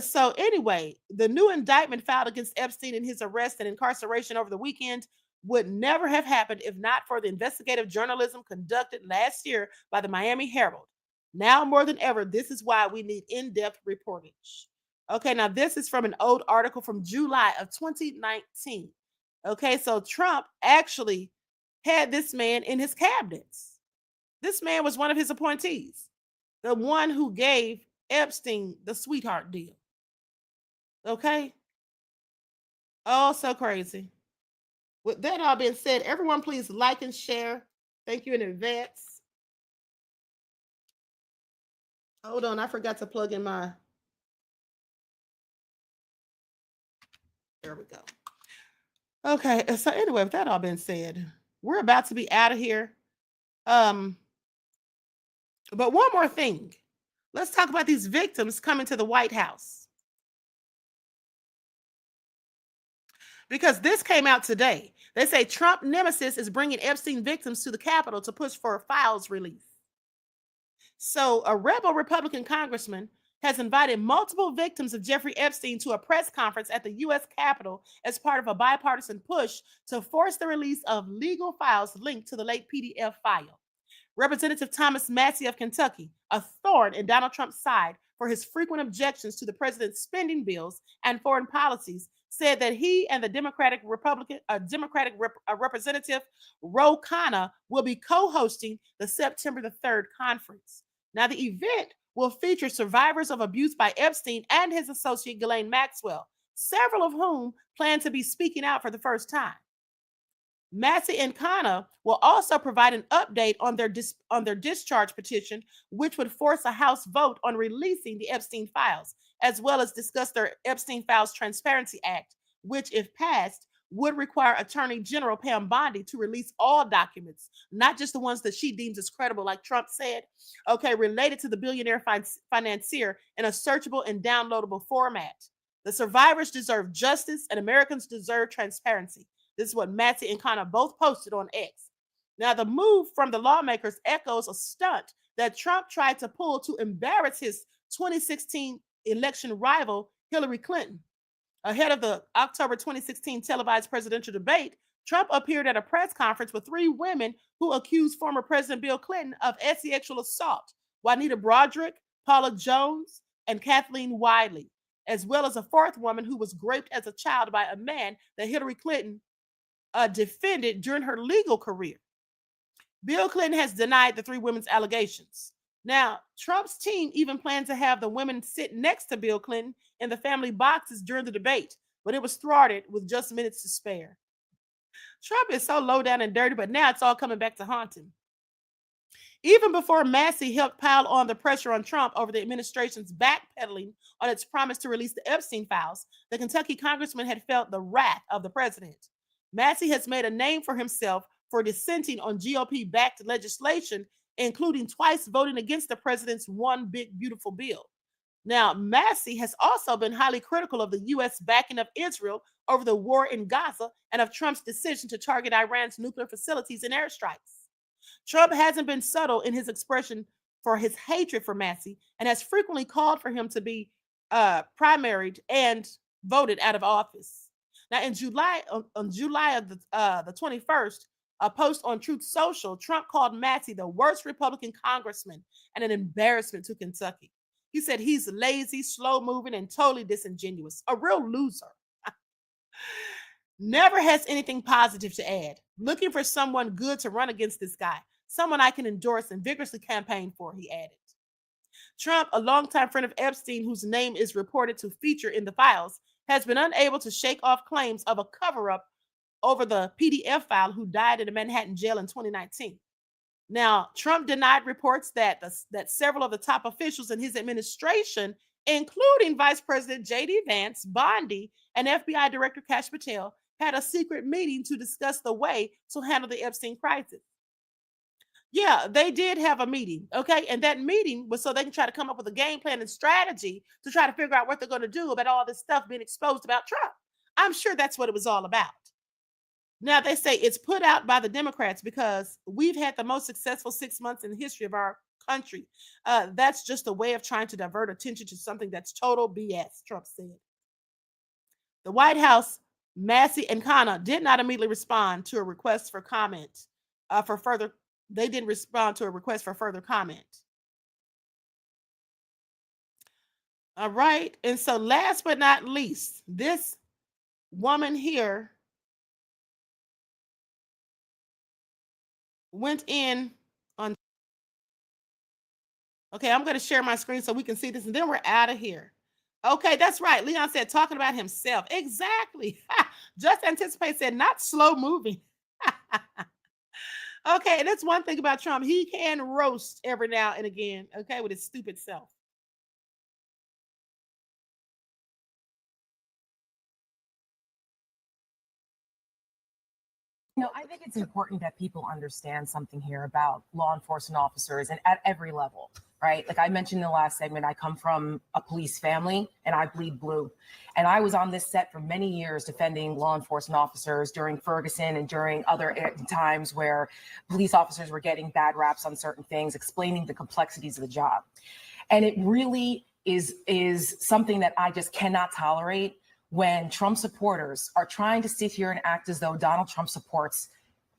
So anyway, the new indictment filed against Epstein in his arrest and incarceration over the weekend would never have happened if not for the investigative journalism conducted last year by the Miami Herald. Now more than ever, this is why we need in-depth reportage. Okay, now this is from an old article from July of 2019. Okay, so Trump actually had this man in his cabinets. This man was one of his appointees, the one who gave Epstein the sweetheart deal. Okay. Oh, so crazy. With that all being said, everyone please like and share. Thank you in advance. Hold on, I forgot to plug in my. There we go. Okay, so anyway, with that all being said, we're about to be out of here. But one more thing. Let's talk about these victims coming to the White House. Because this came out today. They say Trump nemesis is bringing Epstein victims to the Capitol to push for a files release. So a rebel Republican congressman has invited multiple victims of Jeffrey Epstein to a press conference at the U.S. Capitol as part of a bipartisan push to force the release of legal files linked to the late PDF file. Representative Thomas Massey of Kentucky, a thorn in Donald Trump's side for his frequent objections to the president's spending bills and foreign policies, said that he and the Democratic Representative Ro Khanna will be co-hosting the September the 3rd conference. Now, the event will feature survivors of abuse by Epstein and his associate Ghislaine Maxwell, several of whom plan to be speaking out for the first time. Massey and Khanna will also provide an update on their discharge petition, which would force a House vote on releasing the Epstein files, as well as discuss their Epstein Files Transparency Act, which, if passed, would require Attorney General Pam Bondi to release all documents, not just the ones that she deems as credible, like Trump said, okay, related to the billionaire financier in a searchable and downloadable format. The survivors deserve justice and Americans deserve transparency. This is what Massey and Khanna both posted on X. Now, the move from the lawmakers echoes a stunt that Trump tried to pull to embarrass his 2016 election rival, Hillary Clinton. Ahead of the October 2016 televised presidential debate, Trump appeared at a press conference with 3 women who accused former President Bill Clinton of sexual assault: Juanita Broderick, Paula Jones, and Kathleen Wiley, as well as a 4th woman who was raped as a child by a man that Hillary Clinton defended during her legal career. Bill Clinton has denied the 3 women's allegations. Now, Trump's team even planned to have the women sit next to Bill Clinton in the family boxes during the debate, but it was thwarted with just minutes to spare. Trump is so low down and dirty, but now it's all coming back to haunt him. Even before Massey helped pile on the pressure on Trump over the administration's backpedaling on its promise to release the Epstein files, the Kentucky congressman had felt the wrath of the president. Massey has made a name for himself for dissenting on GOP-backed legislation, including twice voting against the president's One Big Beautiful Bill. Now, Massey has also been highly critical of the U.S. backing of Israel over the war in Gaza and of Trump's decision to target Iran's nuclear facilities and airstrikes. Trump hasn't been subtle in his expression for his hatred for Massey and has frequently called for him to be primaried and voted out of office. Now, in July, on July of the 21st, a post on Truth Social, Trump called Massey the worst Republican congressman and an embarrassment to Kentucky. He said he's lazy, slow-moving, and totally disingenuous, a real loser. Never has anything positive to add. Looking for someone good to run against this guy, someone I can endorse and vigorously campaign for, he added. Trump, a longtime friend of Epstein, whose name is reported to feature in the files, has been unable to shake off claims of a cover-up over the PDF file who died in a Manhattan jail in 2019. Now, Trump denied reports that several of the top officials in his administration, including Vice President J.D. Vance, Bondi, and FBI Director Kash Patel, had a secret meeting to discuss the way to handle the Epstein crisis. Yeah, they did have a meeting, okay? And that meeting was so they can try to come up with a game plan and strategy to try to figure out what they're going to do about all this stuff being exposed about Trump. I'm sure that's what it was all about. Now, they say it's put out by the Democrats because we've had the most successful 6 months in the history of our country. That's just a way of trying to divert attention to something that's total BS, Trump said. The White House, Massey and Khanna did not immediately respond to a request for comment They didn't respond to a request for further comment. All right. And so last but not least, this woman here went in on. Okay, I'm going to share my screen so we can see this, and then we're out of here. Okay, that's right. Leon said talking about himself. Exactly. Just Anticipate said not slow moving. Okay, and that's one thing about Trump. He can roast every now and again, okay, with his stupid self. You know, I think it's important that people understand something here about law enforcement officers and at every level, right? Like I mentioned in the last segment, I come from a police family and I bleed blue. And I was on this set for many years defending law enforcement officers during Ferguson and during other times where police officers were getting bad raps on certain things, explaining the complexities of the job. And it really is something that I just cannot tolerate when Trump supporters are trying to sit here and act as though Donald Trump supports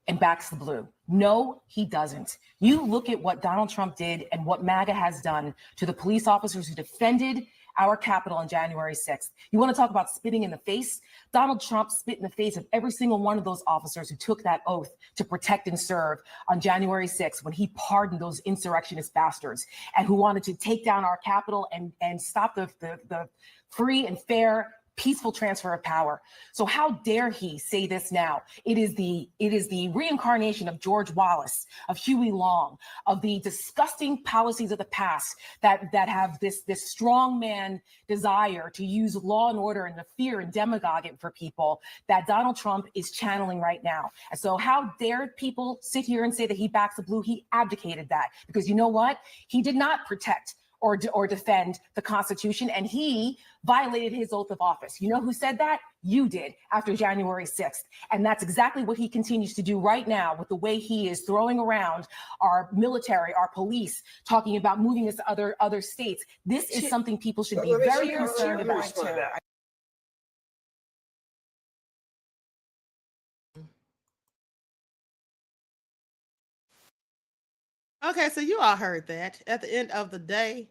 and backs the blue. No, he doesn't. You look at what Donald Trump did and what MAGA has done to the police officers who defended our Capitol on January 6th. You want to talk about spitting in the face? Donald Trump spit in the face of every single one of those officers who took that oath to protect and serve on January 6th when he pardoned those insurrectionist bastards and who wanted to take down our Capitol and stop the free and fair peaceful transfer of power. So how dare he say this now? It is the reincarnation of George Wallace, of Huey Long, of the disgusting policies of the past that have this strongman desire to use law and order and the fear and demagoguing for people that Donald Trump is channeling right now. And so how dare people sit here and say that he backs the blue? He abdicated that because you know what? He did not protect or defend the Constitution, and he violated his oath of office. You know who said that? You did after January 6th. And that's exactly what he continues to do right now with the way he is throwing around our military, our police, talking about moving us to other states. This is something people should be very concerned about. Okay, so you all heard that. At the end of the day,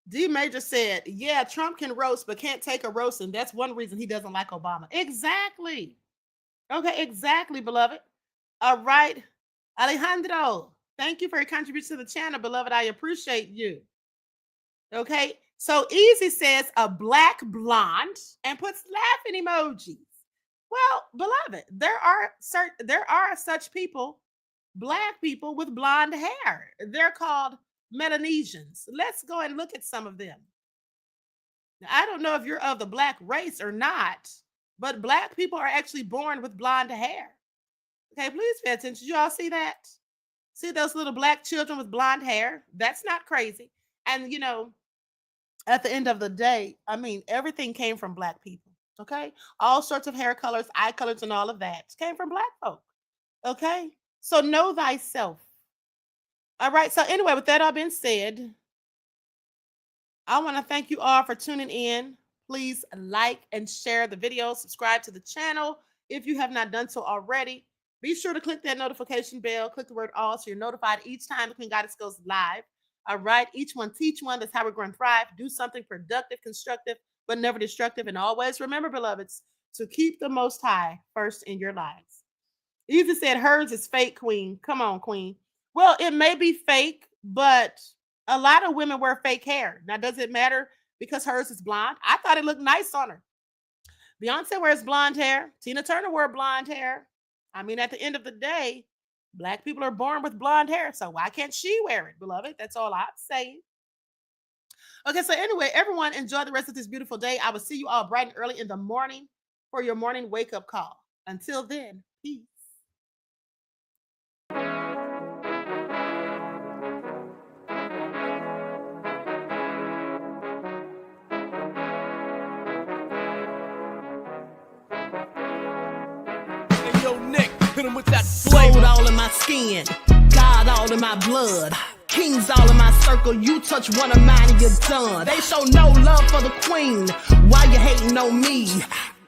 D Major said, yeah, Trump can roast, but can't take a roasting. That's one reason he doesn't like Obama. Exactly. Okay, exactly, beloved. All right. Alejandro, thank you for your contribution to the channel, beloved. I appreciate you. Okay, so Easy says a black blonde and puts laughing emojis. Well, beloved, there are such people, black people with blonde hair. They're called Melanesians. Let's go and look at some of them. Now, I don't know if you're of the black race or not, but black people are actually born with blonde hair. Okay, please pay attention. You all see that? See those little black children with blonde hair? That's not crazy. And you know, at the end of the day, I mean, everything came from black people. Okay, all sorts of hair colors, eye colors, and all of that came from black folk. Okay, so know thyself. All right, so anyway, with that all being said, I want to thank you all for tuning in. Please like and share the video, subscribe to the channel if you have not done so already. Be sure to click that notification bell, click the word all so you're notified each time the Queen Goddess goes live. All right, each one teach one. That's how we're going to thrive. Do something productive, constructive, but never destructive. And always remember, beloveds, to keep the Most High first in your lives. Easy said hers is fake, Queen. Come on, Queen. Well, it may be fake, but a lot of women wear fake hair. Now, does it matter because hers is blonde? I thought it looked nice on her. Beyonce wears blonde hair. Tina Turner wore blonde hair. I mean, at the end of the day, black people are born with blonde hair. So why can't she wear it, beloved? That's all I'm saying. Okay, so anyway, everyone enjoy the rest of this beautiful day. I will see you all bright and early in the morning for your morning wake-up call. Until then, peace. Hit him with that gold all in my skin, God all in my blood, kings all in my circle. You touch one of mine and you're done. They show no love for the queen. Why you hating on me?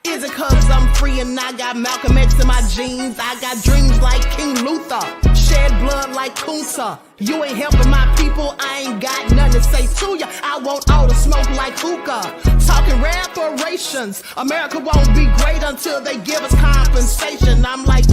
Is it cause I'm free and I got Malcolm X in my jeans? I got dreams like King Luther, shed blood like Kunsa. You ain't helping my people, I ain't got nothing to say to ya. I want all the smoke like hookah. Talking reparations, America won't be great until they give us compensation. I'm like,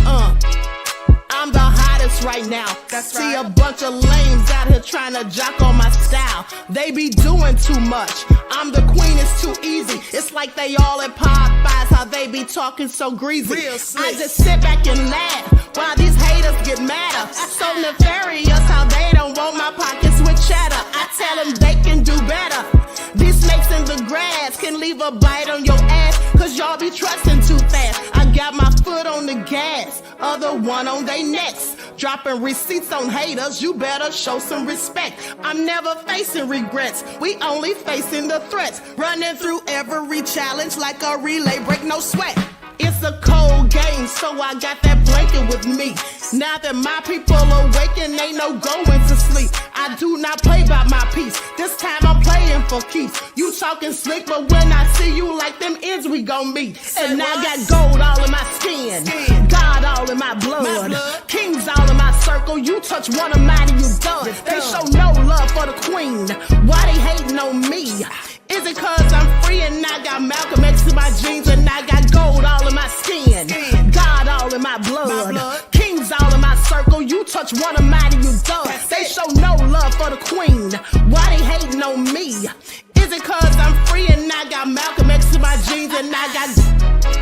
I'm the hottest X right now. See a bunch of lames out here trying to jock on my style. They be doing too much. I'm the queen, it's too easy. It's like they all at Popeyes, how they be talking so greasy. I just sit back and laugh while these haters get madder. So nefarious how they don't want my pockets with cheddar. I tell them they can do better. These snakes in the grass can leave a bite on your ass, cause y'all be trusting too fast. I got my foot on the gas, other one on they necks. Dropping receipts on haters, you better show some respect. I'm never facing regrets, we only facing the threats. Running through every challenge like a relay, break no sweat. It's a cold game, so I got that blanket with me. Now that my people awaken, ain't no going to sleep. I do not play by my piece. This time I'm playing for keeps. You talking slick, but when I see you like them ends, we gon' meet. And I got gold all in my skin, God all in my blood, kings all in my circle. You touch one of mine and you done. They show no love for the queen. Why they hating on me? Is it cause I'm free and I got Malcolm X in my jeans and I got gold all in my skin, God all in my blood, kings all in my circle. You touch one of mine and you done. They show no love for the queen. Why they hating on me? Is it cause I'm free and I got Malcolm X in my jeans and I got